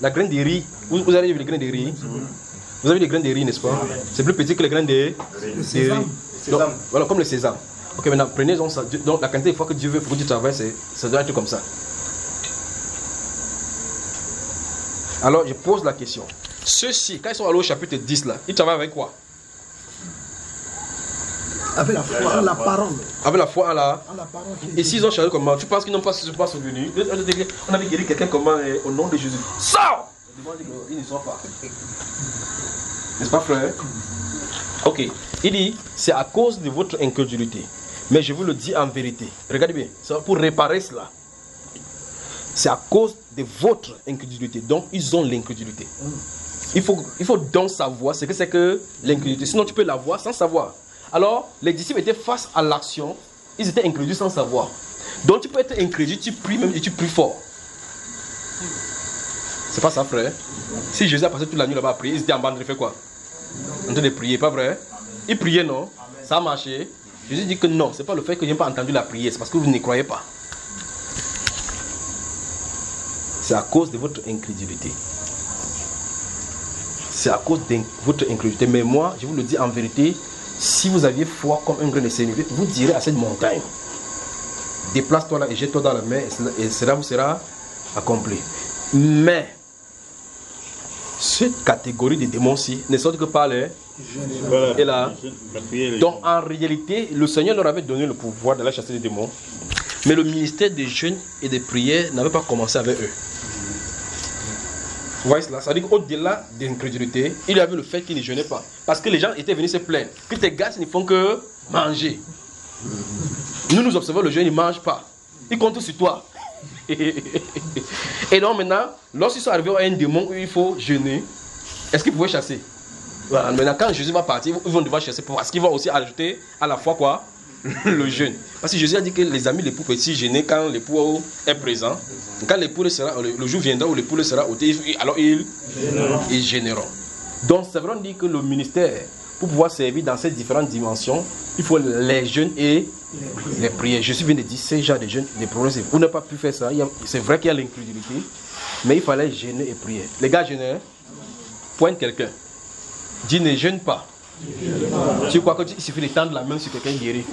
La graine de riz. Vous avez vu les graines de riz? Vous avez des graines de riz, n'est-ce pas? C'est plus petit que les graines de riz. Donc, voilà, comme le sésame. Ok, maintenant, prenez donc ça. Donc, la quantité de fois que Dieu veut que tu travailles, ça doit être comme ça. Alors, je pose la question. Ceux-ci, quand ils sont allés au chapitre 10, là, ils travaillent avec quoi? Avec la foi à la parole. Avec la foi à la parole. Et s'ils ont changé comment? Tu penses qu'ils n'ont pas souvenu? On avait guéri quelqu'un comment au nom de Jésus. Sors! Ils ne sont pas. N'est-ce pas, frère? Ok. Il dit, c'est à cause de votre incrédulité. Mais je vous le dis en vérité. Regardez bien, c'est pour réparer cela. C'est à cause de votre incrédulité. Donc, ils ont l'incrédulité. Il faut donc savoir ce que c'est que l'incrédulité. Sinon, tu peux l'avoir sans savoir. Alors, les disciples étaient face à l'action. Ils étaient incrédules sans savoir. Donc, tu peux être incrédule, tu pries même et tu pries fort. C'est pas ça, frère. Si Jésus a passé toute la nuit là-bas à prier, ils étaient en train de faire quoi? En train de prier, pas vrai? Ils priaient, non? Ça a marché. Jésus dit que non, c'est pas le fait que je n'ai pas entendu la prière, c'est parce que vous n'y croyez pas. C'est à cause de votre incrédulité. C'est à cause de votre incrédulité. Mais moi, je vous le dis en vérité, si vous aviez foi comme un grain de sénévé, vous direz à cette montagne, déplace-toi là et jette-toi dans la mer, et cela vous sera accompli. Mais, cette catégorie de démons-ci ne sortent que par les... Et là, donc en réalité, le Seigneur leur avait donné le pouvoir d'aller chasser les démons, mais le ministère des jeûnes et des prières n'avait pas commencé avec eux. Vous voyez cela? Ça veut dire qu'au-delà de l'incrédulité, il y avait le fait qu'ils ne jeûnaient pas. Parce que les gens étaient venus se plaindre que tes gars ne font que manger. Nous observons le jeûne, ils ne mangent pas. Ils comptent sur toi. Et donc maintenant, lorsqu'ils sont arrivés à un démon où il faut jeûner, est-ce qu'ils pouvaient chasser? Voilà. Maintenant, quand Jésus va partir, ils vont devoir chasser parce qu'ils vont aussi ajouter à la fois quoi? Le jeûne. Parce que Jésus a dit que les amis l'époux peuvent aussi jeûner quand l'époux est présent. Quand l'époux sera, le jour viendra où l'époux sera ôté, alors ils jeûneront. Donc c'est vrai, on dit que le ministère, pour pouvoir servir dans ces différentes dimensions, il faut les jeûnes et les prières. Jésus vient de dire ces genres de jeûnes, les problèmes, c'est vous n'avez pas pu faire ça. C'est vrai qu'il y a l'incrédulité, mais il fallait jeûner et prier. Les gars jeûnent, pointe quelqu'un. Dis ne jeûne pas. Tu crois qu'il suffit de tendre la main sur quelqu'un guéri?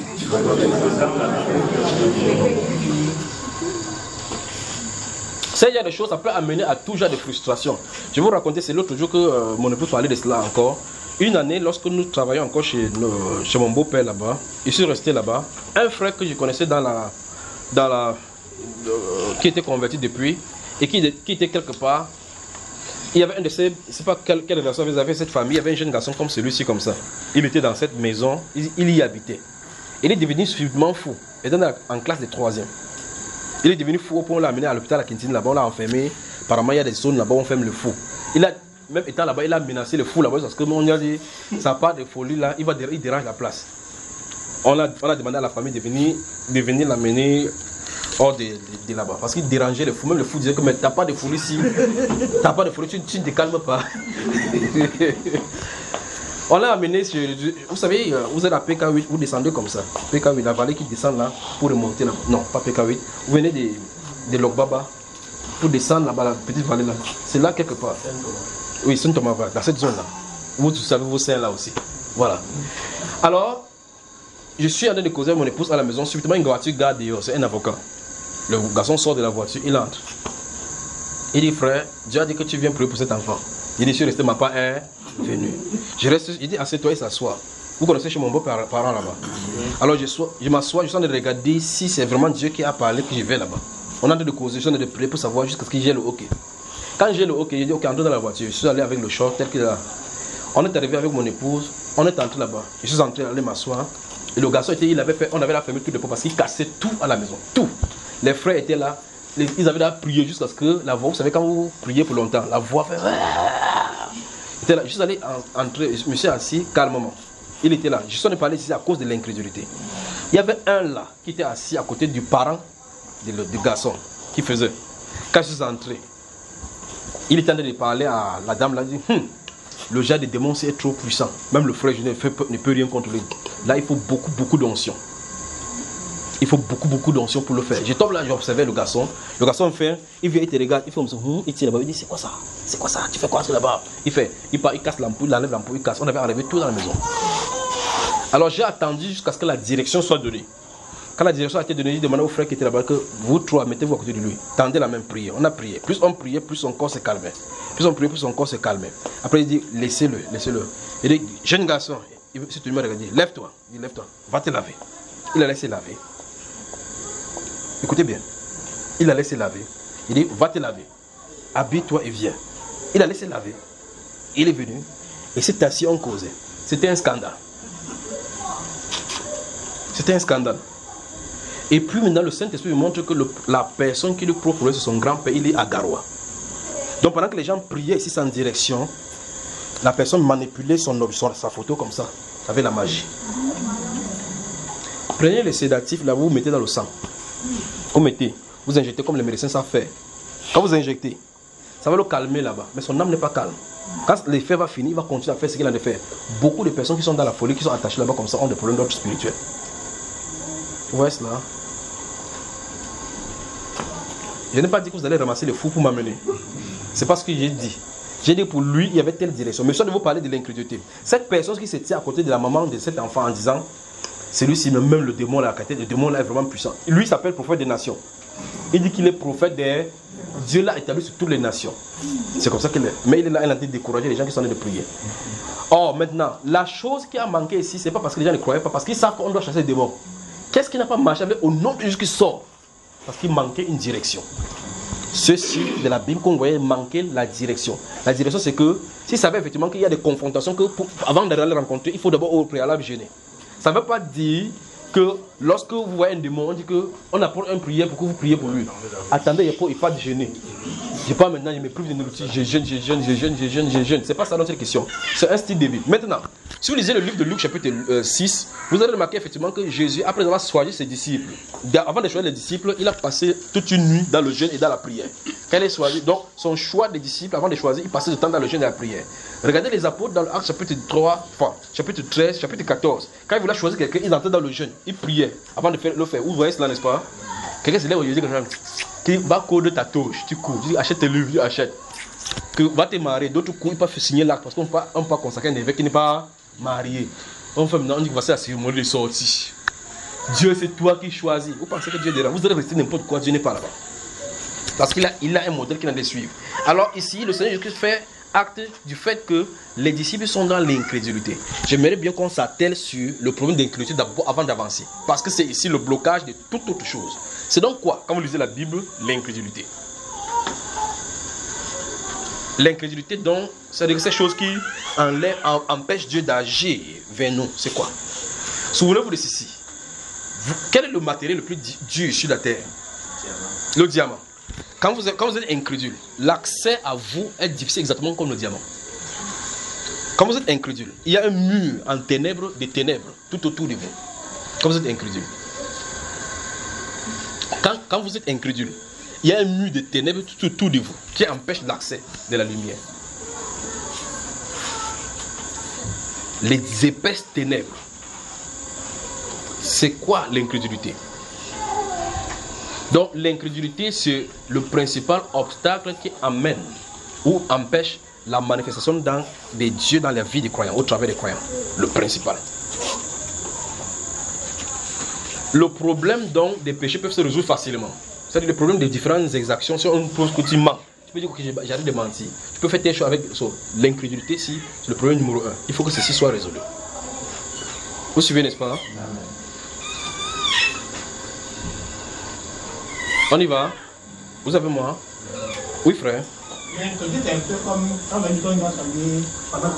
Ce genre de choses, ça peut amener à tout genre de frustration. Je vais vous raconter, c'est l'autre jour que mon épouse parlait de cela encore. Une année, lorsque nous travaillions encore chez mon beau-père là-bas, je suis resté là-bas. Un frère que je connaissais qui était converti depuis et qui était quelque part. Il y avait un de ces, je ne sais pas quelle relation vous avez cette famille, il y avait un jeune garçon comme celui-ci, comme ça. Il était dans cette maison, il y habitait. Il est devenu subitement fou. Il était en classe de 3e. Il est devenu fou, on l'a amené à l'hôpital à Kintine, là-bas, on l'a enfermé. Apparemment, il y a des zones là-bas où on ferme le fou. Il a, même étant là-bas, il a menacé le fou là-bas, parce que on a dit, ça part de folie là, il dérange la place. On a demandé à la famille de venir l'amener hors de là-bas, parce qu'il dérangeait le fou. Même le fou disait que mais t'as pas de folie ici, t'as pas de folie, tu ne te calmes pas. On l'a amené sur, vous savez, vous êtes à PK8, vous descendez comme ça. PK8, la vallée qui descend là pour remonter là. Non, pas PK8. Vous venez de Lokbaba pour descendre là-bas, la petite vallée là. C'est là quelque part. Oui, Saint-Thomas, dans cette zone là. Vous savez vos seins là aussi. Voilà. Alors, je suis en train de causer avec mon épouse à la maison. Subitement, une voiture garde dehors. C'est un avocat. Le garçon sort de la voiture, il entre. Il dit, frère, Dieu a dit que tu viens prier pour cet enfant. Il dit, je suis resté, ma part est venu. Il dit, assieds-toi et s'assoit. Vous connaissez chez mon beau-parent là-bas. Alors je m'assois, je suis en train de regarder si c'est vraiment Dieu qui a parlé que je vais là-bas. On est en train de causer, je suis en train de prier pour savoir jusqu'à ce que j'ai le hockey. Quand j'ai le hockey, j'ai dit, ok, entre dans la voiture. Je suis allé avec le short tel qu'il est là. On est arrivé avec mon épouse, on est entré là-bas. Je suis entré, aller m'asseoir. Et le garçon, on avait la fermé tout le pot parce qu'il cassait tout à la maison. Tout. Les frères étaient là. Ils avaient là prié jusqu'à ce que la voix, vous savez, quand vous priez pour longtemps, la voix fait. Il était là. Je suis allé entrer, je me suis assis calmement. Il était là. Je suis allé parler ici à cause de l'incrédulité. Il y avait un là qui était assis à côté du parent du garçon qui faisait. Quand je suis entré, il était en train de parler à la dame, là, il dit, le jet des démons c'est trop puissant. Même le frère ne peut rien contrôler. Là, il faut beaucoup d'onction. Il faut beaucoup d'onction pour le faire. Je tombe là, j'observais le garçon. Le garçon fait, il vient, il te regarde, il fait comme ça, il tire là-bas, il dit c'est quoi ça? C'est quoi ça? Tu fais quoi là-bas? Il fait, il casse l'ampoule, il enlève l'ampoule, il casse. On avait enlevé tout dans la maison. Alors j'ai attendu jusqu'à ce que la direction soit donnée. Quand la direction a été donnée, j'ai demandé au frère qui était là-bas que vous trois, mettez-vous à côté de lui. Tendez la même prière. On a prié. Plus on priait, plus son corps se calmait. Plus on priait, plus son corps se calmait. Après il dit, laissez-le. Il dit, jeune garçon, si tu me regardes, il dit, lève-toi. Il dit, lève-toi, va te laver. Il a laissé laver. Écoutez bien. Il a laissé laver. Il dit, va te laver. Habille-toi et viens. Il a laissé laver. Il est venu. Et c'est assis, on causait. C'était un scandale. C'était un scandale. Et puis maintenant, le Saint-Esprit montre que la personne qui lui procurait, c'est son grand-père, il est à Garoua. Donc pendant que les gens priaient ici sans direction, la personne manipulait sa photo comme ça, avec la magie. Prenez les sédatifs, là, vous mettez dans le sang. Vous injectez comme les médecins savent faire. Quand vous injectez, ça va le calmer là-bas. Mais son âme n'est pas calme. Quand l'effet va finir, il va continuer à faire ce qu'il a de faire. Beaucoup de personnes qui sont dans la folie, qui sont attachées là-bas comme ça, ont des problèmes d'ordre spirituel. Vous voyez cela? Je n'ai pas dit que vous allez ramasser les fous pour m'amener. C'est pas ce que j'ai dit. J'ai dit pour lui, il y avait telle direction. Mais je dois vous parler de l'incrédulité. Cette personne qui se tient à côté de la maman de cet enfant en disant, celui-ci, même le démon là, le démon là est vraiment puissant. Lui, il s'appelle prophète des nations. Il dit qu'il est prophète des... Dieu l'a établi sur toutes les nations. C'est comme ça qu'il est. Mais il est là, il a été découragé les gens qui sont en train de prier. Or, maintenant, la chose qui a manqué ici, c'est pas parce que les gens ne croyaient pas, parce qu'ils savent qu'on doit chasser les démons. Qu'est-ce qui n'a pas marché avec au nom de Jésus qui sort? Parce qu'il manquait une direction. Ceux-ci de la Bible qu'on voyait manquer la direction. La direction, c'est que s'ils savaient effectivement qu'il y a des confrontations, que avant d'aller les rencontrer, il faut d'abord au préalable gêner. Ça ne veut pas dire que lorsque vous voyez un démon, on dit qu'on apporte une prière pour que vous priez pour lui. Attendez, il n'y a pas de gêner. Je ne sais pas maintenant, je ne mets plus de nourriture, je jeûne. C'est pas ça notre question. C'est un style de vie. Maintenant, si vous lisez le livre de Luc chapitre 6, vous allez remarquer effectivement que Jésus, après avoir choisi ses disciples, avant de choisir les disciples, il a passé toute une nuit dans le jeûne et dans la prière. Quand il est choisi, donc son choix des disciples, avant de choisir, il passait du temps dans le jeûne et la prière. Regardez les apôtres dans l'Acte chapitre 3, chapitre 13, chapitre 14. Quand il voulait choisir quelqu'un, ils entraient dans le jeûne, ils priaient avant de le faire. Vous voyez cela, n'est-ce pas? Quelqu'un se lève au Jésus qui va coudre ta touche, tu cours, tu dis achète tes livres, tu achètes. Que va te marier, d'autres cours, ils peuvent signer l'acte parce qu'on ne peut consacrer un évêque qui n'est pas marié. On fait maintenant, on dit que voici la cérémonie de sortie. Dieu, c'est toi qui choisis. Vous pensez que Dieu est là, vous allez rester n'importe quoi, Dieu n'est pas là-bas. Parce qu'il a un modèle qu'il a de suivre. Alors ici, le Seigneur Jésus fait acte du fait que les disciples sont dans l'incrédulité. J'aimerais bien qu'on s'attelle sur le problème d'incrédulité d'abord avant d'avancer. Parce que c'est ici le blocage de toute autre chose. C'est donc quoi? Quand vous lisez la Bible, l'incrédulité. L'incrédulité, donc, c'est-à-dire que ces choses qui empêchent Dieu d'agir vers nous. C'est quoi? Souvenez-vous de ceci. Quel est le matériel le plus dur sur la terre? Le diamant. Quand vous êtes incrédule, l'accès à vous est difficile exactement comme le diamant. Quand vous êtes incrédule, il y a un mur en ténèbres, des ténèbres, tout autour de vous. Quand vous êtes incrédule. Quand vous êtes incrédule, il y a un mur de ténèbres tout autour de vous qui empêche l'accès de la lumière. Les épaisses ténèbres. C'est quoi l'incrédulité? Donc l'incrédulité, c'est le principal obstacle qui amène ou empêche la manifestation des dieux dans la vie des croyants, au travers des croyants. Le principal. Le problème donc des péchés peuvent se résoudre facilement. C'est-à-dire le problème des différentes exactions. Si on pose que tu mens, tu peux dire que j'arrête de mentir. Tu peux faire tes choses avec l'incrédulité, si c'est le problème numéro 1. Il faut que ceci soit résolu. Vous suivez, n'est-ce pas? On y va? Vous avez moi? Oui, frère. C'est un peu comme quand on dit pendant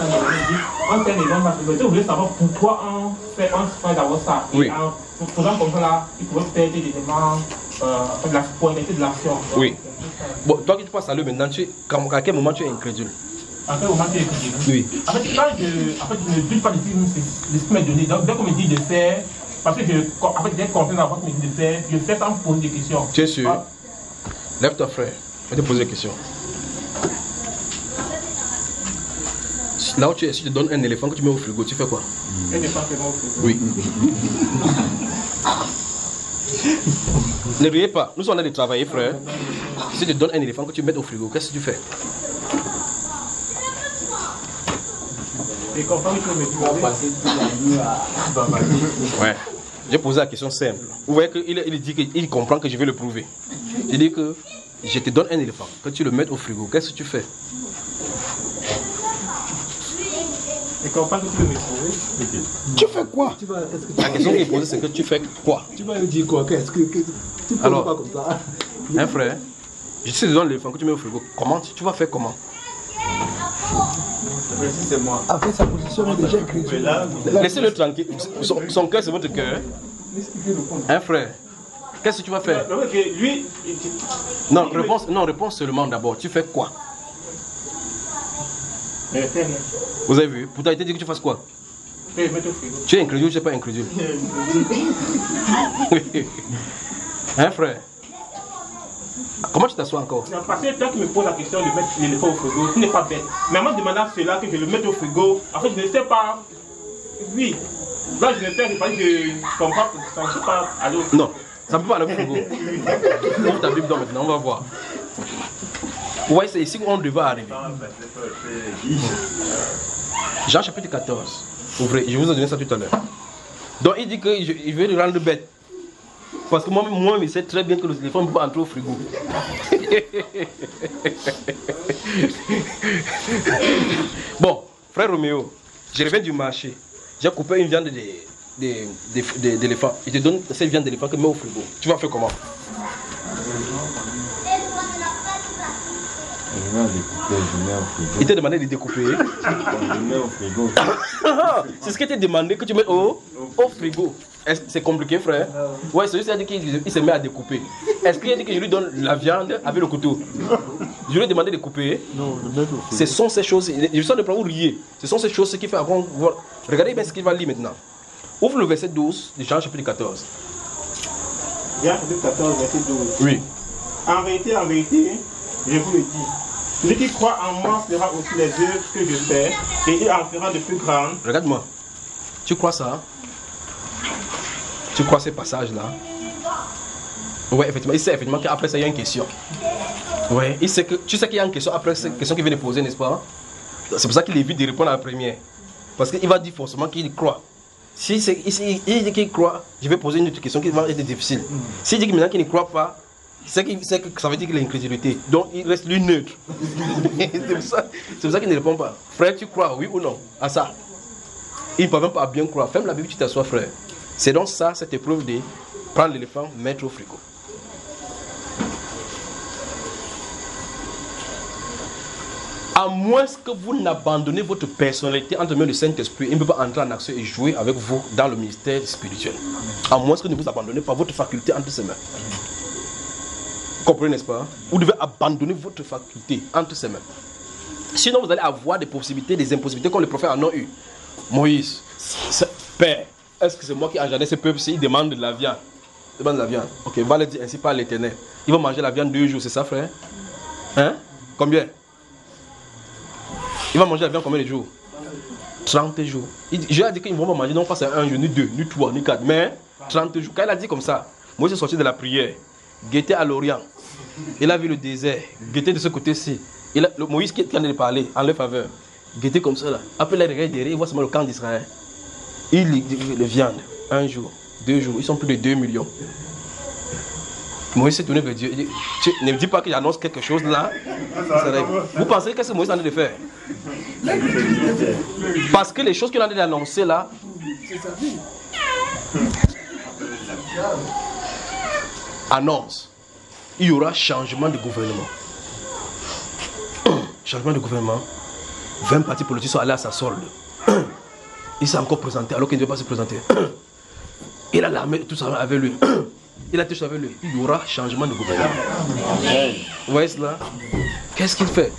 on fait des gens parce que vous voulez savoir pourquoi on fait d'abord ça. Oui. Pour exemple comme ça là, il pourrait faire des éléments pour inventer de l'action. Oui. Bon, toi qui tu passes à l'heure maintenant, à quel moment tu es incrédule? À quel moment tu es incrédule? Oui. En fait, je ne doute pas de ce qui m'est donné. Donc, dès qu'on me dit de faire Parce que avec des confiance dans votre ministère, je fais sans poser des questions. Tu es sûr? Ah. Lève-toi, frère. Je vais te poser des questions. Là où tu es, si tu te donnes un éléphant que tu mets au frigo, tu fais quoi? Un éléphant que je mets au frigo? Oui. Ne riez pas. Nous sommes en train de travailler, frère. Si tu te donnes un éléphant que tu mets au frigo, qu'est-ce que tu fais? Ouais. J'ai posé la question simple. Vous voyez qu'il dit qu'il comprend que je vais le prouver. Il dit que je te donne un éléphant, que tu le mets au frigo, qu'est-ce que tu fais? Tu fais quoi? La question qu'il est posée, c'est que tu fais quoi? Tu vas lui dire quoi? Qu'est-ce que tu peux alors, pas comme ça? Hein, frère, je te donne l'éléphant que tu mets au frigo. Comment tu vas faire comment? C'est moi. Après sa position est déjà écrite. Laissez-le tranquille. Son cœur, c'est votre cœur. Hein, frère? Qu'est-ce que tu vas faire? Non, réponds seulement d'abord. Tu fais quoi? Vous avez vu? Pourtant, il t'a dit que tu fasses quoi? Tu es incrédule, tu n'es pas incrédule. Hein, frère? Comment tu t'assois encore? Parce que toi qui me poses la question de mettre l'éléphant au frigo, tu n'es pas bête. Mais moi, demandant cela que je le mette au frigo, en fait, je ne sais pas. Oui. Là, je vais faire, je comprends, ça ne peut pas aller au frigo. Non, ça ne peut pas aller au frigo. Ouvre ta Bible maintenant, on va voir. Ouais, c'est ici qu'on devait arriver. Jean chapitre 14. Ouvrez, je vous ai donné ça tout à l'heure. Donc il dit qu'il veut le rendre bête. Parce que moi-même, il sait très bien que le téléphone ne peut pas entrer au frigo. Bon, frère Roméo, je reviens du marché. J'ai coupé une viande d'éléphant. Il te donne cette viande d'éléphant que met au frigo. Tu vas faire comment? Il t'a demandé de découper. Je mets au frigo. C'est ce qu'il t'a demandé que tu mettes au frigo. C'est compliqué, frère? Ouais, c'est juste qu'il se met à découper. Est-ce qu'il a dit que je lui donne la viande avec le couteau? Je lui ai demandé de couper. Non, le mettre au frigo. Ce sont ces choses. Je sens de prendre vous riez. Ce sont ces choses qui font avant. Regardez bien ce qu'il va lire maintenant. Ouvre le verset 12 de Jean chapitre 14. Jean chapitre 14, verset 12. Oui. En vérité, je vous le dis. Celui qui croit en moi fera aussi les œuvres que je fais, et il en fera de plus grandes. Regarde-moi. Tu crois ça? Tu crois ces passages-là? Oui, effectivement. Il sait effectivement qu'après ça, il y a une question. Oui, tu sais qu'il y a une question après cette question qu'il vient de poser, n'est-ce pas? C'est pour ça qu'il évite de répondre à la première. Parce qu'il va dire forcément qu'il croit. Si il dit qu'il croit, je vais poser une autre question qui va être difficile. S'il dit maintenant qu'il ne croit pas, c'est que ça veut dire qu'il a l'incrédulité. Donc il reste lui neutre. C'est pour ça qu'il ne répond pas. Frère, tu crois, oui ou non, à ça? Il ne peut même pas bien croire. Ferme la Bible, tu t'assois, frère. C'est donc ça, cette épreuve de prendre l'éléphant, mettre au frigo. À moins que vous n'abandonnez votre personnalité entre les mains du Saint-Esprit, il ne peut pas entrer en action et jouer avec vous dans le ministère spirituel. À moins que vous ne vous abandonnez pas votre faculté entre ses mains. Vous comprenez, n'est-ce pas? Vous devez abandonner votre faculté entre ses mains. Sinon, vous allez avoir des possibilités, des impossibilités comme les prophètes en ont eu. Moïse, Père, est-ce que c'est moi qui engendré ce peuple s'il demande de la viande? Il demande de la viande. Ok, va le dire ainsi par l'Éternel. Il va manger la viande 2 jours, c'est ça, frère? Hein? Combien? Il va manger la viande combien de jours? 30 jours. Je lui ai dit qu'il ne va pas manger non pas un jour, ni 2, ni 3, ni 4, mais 30 jours. Quand il a dit comme ça, Moïse est sorti de la prière, guettait à l'Orient. Il a vu le désert, guettait de ce côté-ci. Moïse qui est en train de parler en leur faveur, guettait comme ça là. Après, il regarde derrière, il voit seulement le camp d'Israël. Il le viande, 1 jour, 2 jours, ils sont plus de 2 millions. Moïse s'est tourné vers Dieu. Il dit, ne me dis pas que j'annonce quelque chose là. Vous pensez qu'est-ce que Moïse est en train de faire? Parce que les choses qu'il a annoncées là, annonce, il y aura changement de gouvernement. Changement de gouvernement. 20 partis politiques sont allés à sa solde. Il s'est encore présenté alors qu'il ne devait pas se présenter. Il a l'armée, tout ça avec lui. Il a tout ça avec lui. Il y aura changement de gouvernement. Vous voyez cela? Qu'est-ce qu'il fait?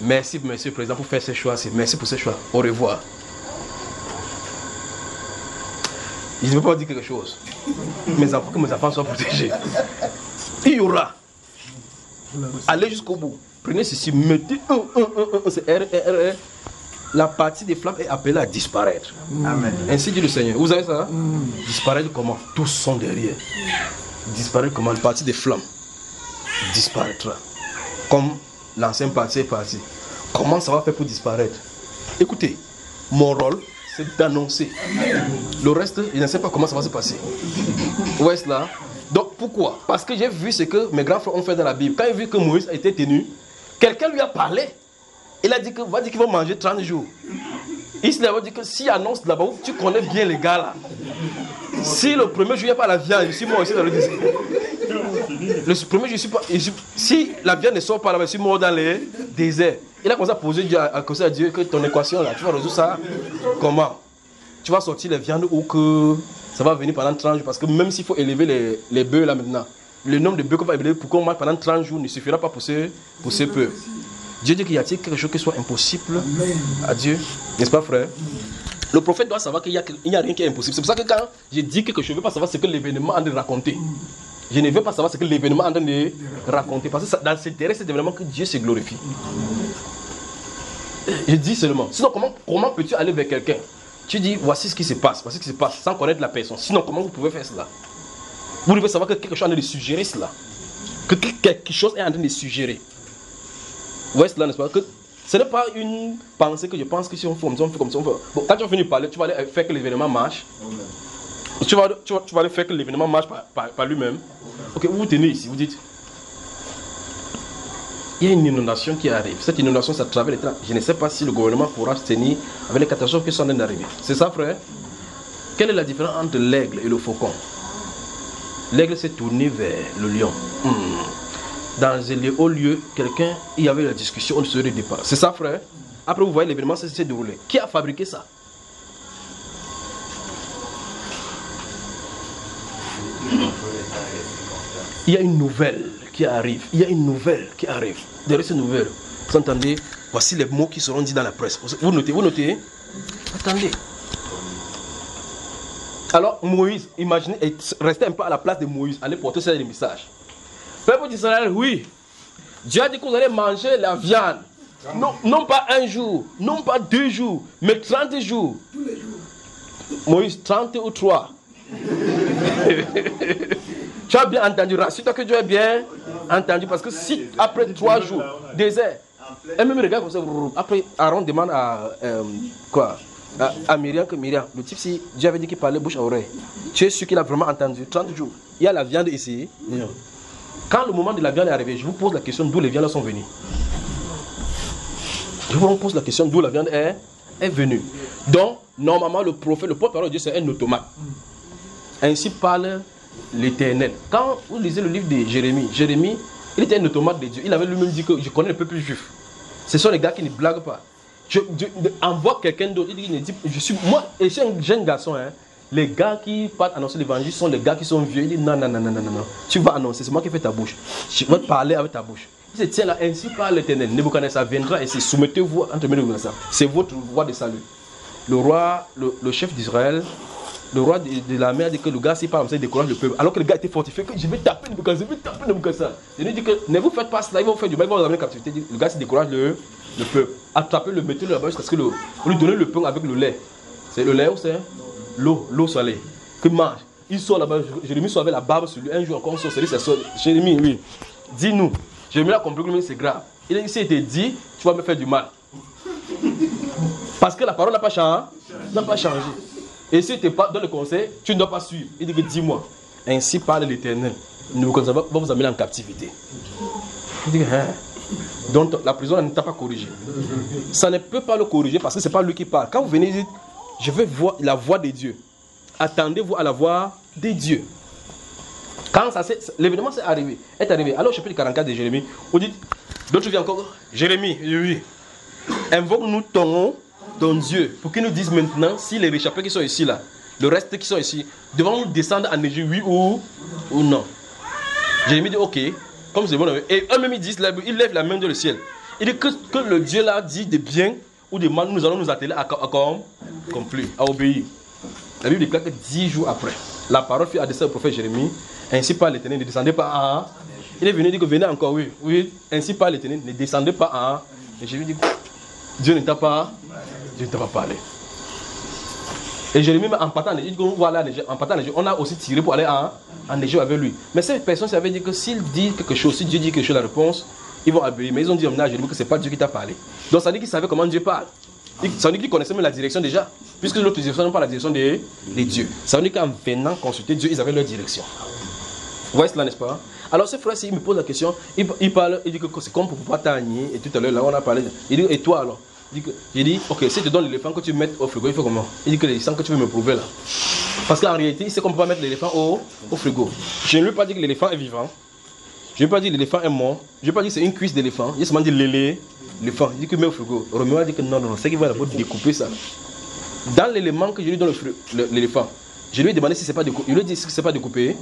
Merci, monsieur le président, pour faire ces choix-ci. Merci pour ces choix. Au revoir. Je ne veux pas dire quelque chose. Que mes enfants soient protégés. Il y aura. Allez jusqu'au bout. Prenez ceci, mettez c'est R. La partie des flammes est appelée à disparaître. Amen. Ainsi dit le Seigneur. Vous avez ça? Disparaître comment? Tous sont derrière. Disparaître comment? La partie des flammes disparaîtra. Comme l'ancienne partie est partie. Comment ça va faire pour disparaître? Écoutez, mon rôle, c'est d'annoncer. Le reste, je ne sais pas comment ça va se passer. Où est-ce là? Donc pourquoi? Parce que j'ai vu ce que mes grands frères ont fait dans la Bible. Quand ils ont vu que Moïse a été tenu, quelqu'un lui a parlé. Il a dit qu'il va manger 30 jours. Il va dire que s'il annonce là-bas, tu connais bien les gars là. Si le premier jour il n'y a pas la viande, je suis mort aussi dans le désert. Le premier jour, je suis pas, si la viande ne sort pas là-bas, je suis mort dans les déserts. Il a commencé à poser à Dieu que ton équation là, tu vas résoudre ça comment? Tu vas sortir les viandes ou que ça va venir pendant 30 jours. Parce que même s'il faut élever les bœufs là maintenant, le nombre de bœufs qu'on va élever pour qu'on mange pendant 30 jours ne suffira pas pour ce peu. Dieu dit qu'il y a quelque chose qui soit impossible à Dieu. N'est-ce pas, frère? Le prophète doit savoir qu'il n'y a rien qui est impossible. C'est pour ça que quand je dis quelque chose, je ne veux pas savoir ce que l'événement a de raconter. Je ne veux pas savoir ce que l'événement a de raconter. Parce que dans cet intérêt, c'est événement que Dieu se glorifie. Je dis seulement. Sinon, comment peux-tu aller vers quelqu'un? Tu dis, voici ce qui se passe, sans connaître la personne. Sinon, comment vous pouvez faire cela? Vous devez savoir que quelque chose est en train de suggérer cela. Que quelque chose est en train de suggérer. Vous voyez cela, n'est-ce pas? Que ce n'est pas une pensée que je pense que si on fait comme ça, on fait comme ça. Bon, quand tu vas finir de parler, tu vas aller faire que l'événement marche. Tu vas aller faire que l'événement marche par lui-même. Ok, vous vous tenez ici, vous dites, il y a une inondation qui arrive. Cette inondation, ça traverse les temps. Je ne sais pas si le gouvernement pourra se tenir avec les catastrophes qui sont en train d'arriver. C'est ça, frère? Quelle est la différence entre l'aigle et le faucon? L'aigle s'est tourné vers le lion. Dans les hauts lieux, il y avait la discussion, on se départ. C'est ça, frère? Après, vous voyez l'événement s'est déroulé. Qui a fabriqué ça? Il y a une nouvelle qui arrive. Derrière cette nouvelle, vous entendez, voici les mots qui seront dits dans la presse. Vous notez? Attendez. Alors, Moïse, imaginez, restez un peu à la place de Moïse, allez porter ce message. Peuple d'Israël, oui. Dieu a dit que vous allez manger la viande. Non pas un jour, non pas 2 jours, mais 30 jours. Tous les jours. Moïse, 30 ou 3. Tu as bien entendu, rassure-toi que tu as bien entendu. Parce que si après 3 jours, désert, et même regarde comme ça, après Aaron demande à Myriam que Myriam, le type, si Dieu avait dit qu'il parlait bouche à oreille, tu es sûr qu'il a vraiment entendu? 30 jours. Il y a la viande ici. Quand le moment de la viande est arrivé, je vous pose la question d'où les viandes sont venues. Je vous pose la question d'où la viande est venue. Donc, normalement, le prophète, le porte-parole de Dieu, c'est un automate. Ainsi parle l'Éternel. Quand vous lisez le livre de Jérémie, il était un automate de Dieu. Il avait lui-même dit que je connais le peuple juif. Ce sont les gars qui ne blaguent pas. Je envoie quelqu'un d'autre. Il dit, moi, et je suis un jeune garçon, les gars qui partent annoncer l'évangile sont les gars qui sont vieux. Il dit non. Tu vas annoncer, c'est moi qui fais ta bouche. Je vais te parler avec ta bouche. Il dit tiens là, ainsi parle l'Éternel. Nebuchadnezzar viendra ici. Soumettez-vous entre mes Nebuchadnezzar. C'est votre voie de salut. Le roi, le chef d'Israël, le roi de la mer dit que le gars, s'il parle comme ça, il décourage le peuple. Alors que le gars était fortifié, que je vais taper Nebuchadnezzar. Il lui dit que ne vous faites pas cela, ils vont faire du mal, ils vont vous amener en captivité. Le gars se décourage le peuple. Attrapez-le, mettez-le là-bas jusqu'à ce que on lui donne le pain avec le lait. C'est le lait ou c'est l'eau salée. Qu'il mange. Il sort là-bas, Jérémie sort avec la barbe sur lui. Un jour encore, on sort, c'est ça. Jérémie, oui. Dis-nous. Jérémie a compris que c'est grave. Il a dit, s'il te dit, tu vas me faire du mal. Parce que la parole n'a pas changé. Et si tu n'es pas dans le conseil, tu ne dois pas suivre. Il dit que dis-moi. Ainsi parle l'Éternel. Nebuchadnezzar va vous amener en captivité. Il dit que donc la prison ne t'a pas corrigé. Ça ne peut pas le corriger parce que ce n'est pas lui qui parle. Quand vous venez, dites, je veux voir la voix de Dieu. Attendez-vous à la voix de Dieu. Quand l'événement est arrivé. Alors, chapitre 44 de Jérémie, vous dites, d'autres viennent encore. Jérémie, oui. Invoque-nous ton Dieu pour qu'il nous dise maintenant si les réchappés qui sont ici, là, le reste qui sont ici, devons-nous descendre en Égypte, oui ou non. Jérémie dit, ok. Comme c'est bon. Et eux-mêmes ils disent, ils lèvent la main dans le ciel. Il dit que le Dieu là dit de bien ou de mal, nous allons nous atteler à accomplir, à obéir. La Bible déclare que 10 jours après, la parole fut adressée au prophète Jérémie. Ainsi par l'Éternel, ne descendez pas à... Il est venu dire que venez encore, oui. Oui, ainsi par l'Éternel, ne descendez pas à... Et Jérémie dit, Dieu ne t'a pas parlé. Et Jérémie, en partant en Égypte, on a aussi tiré pour aller en Égypte avec lui. Mais cette personne savait dire que s'il dit quelque chose, si Dieu dit quelque chose, la réponse, ils vont obéir. Mais ils ont dit à Jérémie que ce n'est pas Dieu qui t'a parlé. Donc ça dit qu'ils savaient comment Dieu parle. Ça veut dire qu'ils connaissaient même la direction déjà. Puisque l'autre direction n'est pas la direction des dieux. Ça veut dire qu'en venant consulter Dieu, ils avaient leur direction. Vous voyez cela, n'est-ce pas? Alors ce frère, s'il me pose la question, il parle, il dit que c'est comme pour Papa Tagné. Et tout à l'heure, là, on a parlé. Il dit, et toi alors? Il dit, ok, si je te donne l'éléphant que tu mets au frigo, il fait comment? Il dit que l'éléphant que tu veux me prouver là. Parce qu'en réalité, il sait qu'on ne peut pas mettre l'éléphant au frigo. Je ne lui ai pas dit que l'éléphant est vivant. Je ne lui ai pas dit que l'éléphant est mort. Je ne lui ai pas dit que c'est une cuisse d'éléphant. Il a seulement dit l'éléphant. Il dit que met au frigo. Roméo a dit que non, c'est qu'il va d'abord découper ça. Dans l'élément que je lui donne l'éléphant, je lui ai demandé si c'est pas découpé. Il lui a dit que c'est pas découpé.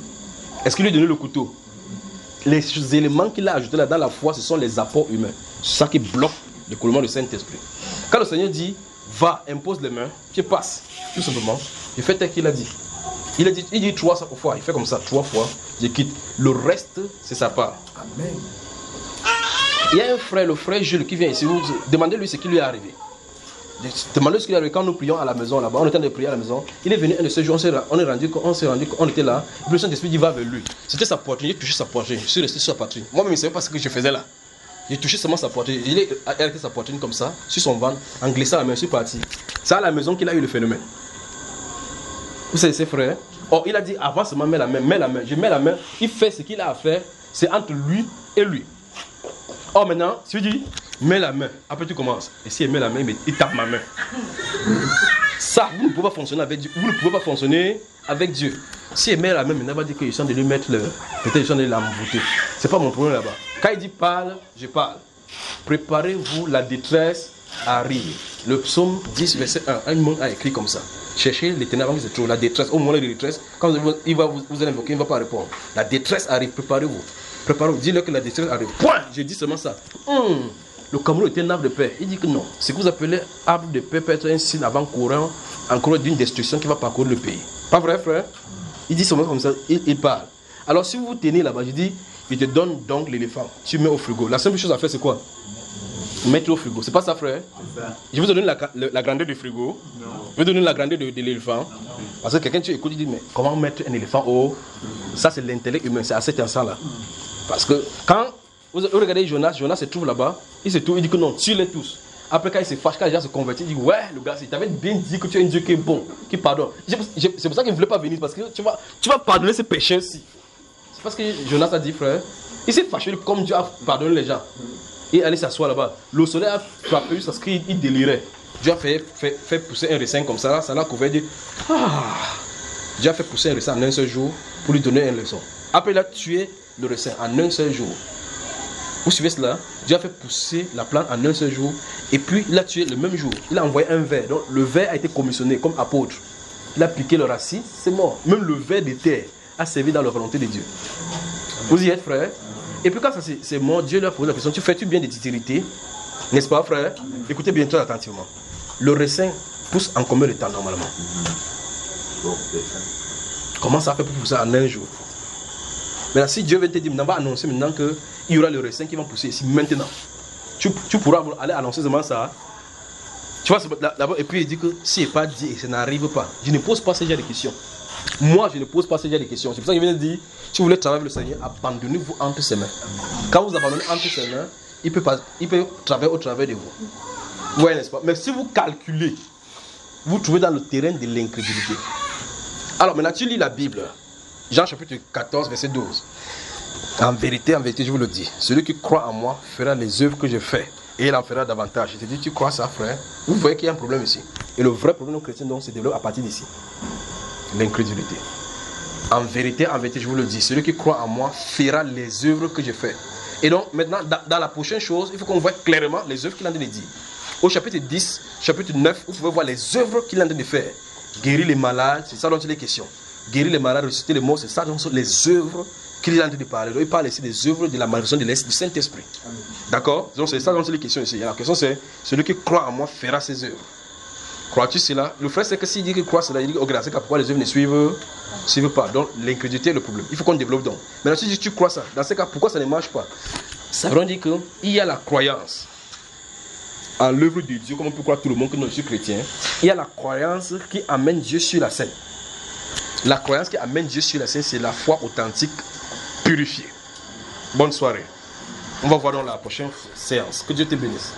Est-ce qu'il lui a donné le couteau? Les éléments qu'il a ajoutés là dans la foi, ce sont les apports humains. C'est ça qui bloque le coulement du Saint-Esprit. Quand le Seigneur dit, va, impose les mains, tu passes, tout simplement, il fait tel qu'il a dit. Il dit 3 fois, il fait comme ça 3 fois, je quitte. Le reste, c'est sa part. Amen. Il y a un frère, le frère Jules, qui vient ici, vous demandez-lui ce qui lui est arrivé. Demandez-lui ce qui lui est arrivé quand nous prions à la maison là-bas, on était en train de prier à la maison. Il est venu un de ces jours, on s'est rendu qu'on était là, et puis le Saint-Esprit dit va vers lui. C'était sa poitrine, j'ai touché sa poitrine, je suis resté sur sa poitrine. Moi-même, il ne savait pas ce que je faisais là. J'ai touché seulement sa poitrine. Il a arrêté sa poitrine comme ça, sur son ventre, en glissant la main, je suis parti. C'est à la maison qu'il a eu le phénomène. Vous savez, ses frères. Oh, il a dit avant seulement mets la main. Je mets la main. Il fait ce qu'il a à faire. C'est entre lui et lui. Oh, maintenant, si tu dis mets la main, après tu commences. Et si il met la main, il tape ma main. Ça, vous ne pouvez pas fonctionner avec Dieu. Vous ne pouvez pas fonctionner avec Dieu. Si il met la main, maintenant, il va dire qu'ils sont de lui mettre le. Peut-être qu'ils sont de l'embouter. C'est pas mon problème là-bas. Quand il dit parle, je parle. Préparez-vous, la détresse arrive. Le psaume 10, verset 1, un monde a écrit comme ça. Cherchez l'Éternel avant qu'il se trouve. La détresse, au moment de la détresse, quand il va vous invoquer, il ne va pas répondre. La détresse arrive, préparez-vous. Préparez-vous, dis-le que la détresse arrive. Point, je dis seulement ça. Le Cameroun était un arbre de paix. Il dit que non. Ce que vous appelez arbre de paix peut être un signe avant-courant, encore d'une destruction qui va parcourir le pays. Pas vrai, frère? Il dit seulement comme ça, il parle. Alors si vous vous tenez là-bas, je dis, il te donne donc l'éléphant. Tu mets au frigo. La simple chose à faire, c'est quoi? Mettre au frigo. C'est pas ça, frère? Je vais vous donner la grandeur du frigo. Non. Je vais vous donner la grandeur de l'éléphant. Parce que quelqu'un, tu écoutes, il dit, mais comment mettre un éléphant au... Ça, c'est l'intellect humain. C'est à cet instant-là. Parce que quand vous regardez Jonas se trouve là-bas. Il se trouve, il dit que non, tue-les tous. Après, quand il se fâche, quand les gens se convertit, il dit, ouais, le gars, il t'avait bien dit que tu es un Dieu qui est bon, qui pardonne. C'est pour ça qu'il ne voulait pas venir. Parce que tu vas pardonner ces péchés-ci. C'est parce que Jonas a dit, frère, il s'est fâché comme Dieu a pardonné les gens. Et allait s'asseoir là-bas. Le soleil a frappé parce qu'il délirait. Dieu a fait pousser un raisin comme ça, ça l'a couvert de... Dieu a fait pousser un raisin en un seul jour pour lui donner une leçon. Après, il a tué le raisin en un seul jour. Vous suivez cela? Dieu a fait pousser la plante en un seul jour. Et puis, il a tué le même jour. Il a envoyé un ver. Donc, le ver a été commissionné comme apôtre. Il a piqué le racine, c'est mort. Même le ver de terre a servi dans la volonté de Dieu. Vous y êtes, frère? Et puis quand ça c'est mort, Dieu leur pose la question, tu fais-tu bien des titérités? N'est-ce pas, frère? Écoutez bien très attentivement. Le raisin pousse en combien de temps normalement? Comment ça fait pour pousser en un jour? Maintenant, si Dieu vient te dire, on va annoncer maintenant qu'il y aura le raisin qui va pousser ici maintenant. Tu pourras aller annoncer seulement ça. Tu vois, d'abord, et puis il dit que si n'est pas dit et ça n'arrive pas, je ne pose pas ce genre de questions. Moi, je ne pose pas ce genre de questions. C'est pour ça qu'il vient de dire, si vous voulez travailler avec le Seigneur, abandonnez-vous entre ses mains. Quand vous abandonnez entre ses mains, il peut travailler au travers de vous. Oui, n'est-ce pas? Mais si vous calculez, vous trouvez dans le terrain de l'incrédulité. Alors maintenant, tu lis la Bible. Jean chapitre 14, verset 12. En vérité, je vous le dis, celui qui croit en moi fera les œuvres que je fais. Et il en fera davantage. Je te dis, tu crois ça, frère? Vous voyez qu'il y a un problème ici. Et le vrai problème chrétien, donc, se développe à partir d'ici. L'incrédulité. En vérité, je vous le dis, celui qui croit en moi fera les œuvres que je fais. Et donc, maintenant, dans la prochaine chose, il faut qu'on voit clairement les œuvres qu'il est en train de dire. Au chapitre 10, chapitre 9, vous pouvez voir les œuvres qu'il est en train de faire. Guérir les malades, c'est ça dont il est question. Guérir les malades, ressusciter les morts, c'est ça dont sont les œuvres qu'il est en train de parler. Donc, il parle ici des œuvres de la malédiction du Saint-Esprit. D'accord? Donc, c'est ça dont il est question ici. La question, c'est celui qui croit en moi fera ses œuvres. Crois-tu cela? Le frère, c'est que s'il dit qu'il croit cela, il dit, ok, dans ce cas, pourquoi les œuvres ne suivent pas? Donc, l'incrédulité est le problème. Il faut qu'on développe donc. Maintenant, si tu dis tu crois ça, dans ce cas, pourquoi ça ne marche pas? Ça veut dire qu'il y a la croyance à l'œuvre de Dieu, comme on peut croire tout le monde que je suis chrétien. Il y a la croyance qui amène Dieu sur la scène. La croyance qui amène Dieu sur la scène, c'est la foi authentique, purifiée. Bonne soirée. On va voir dans la prochaine séance. Que Dieu te bénisse.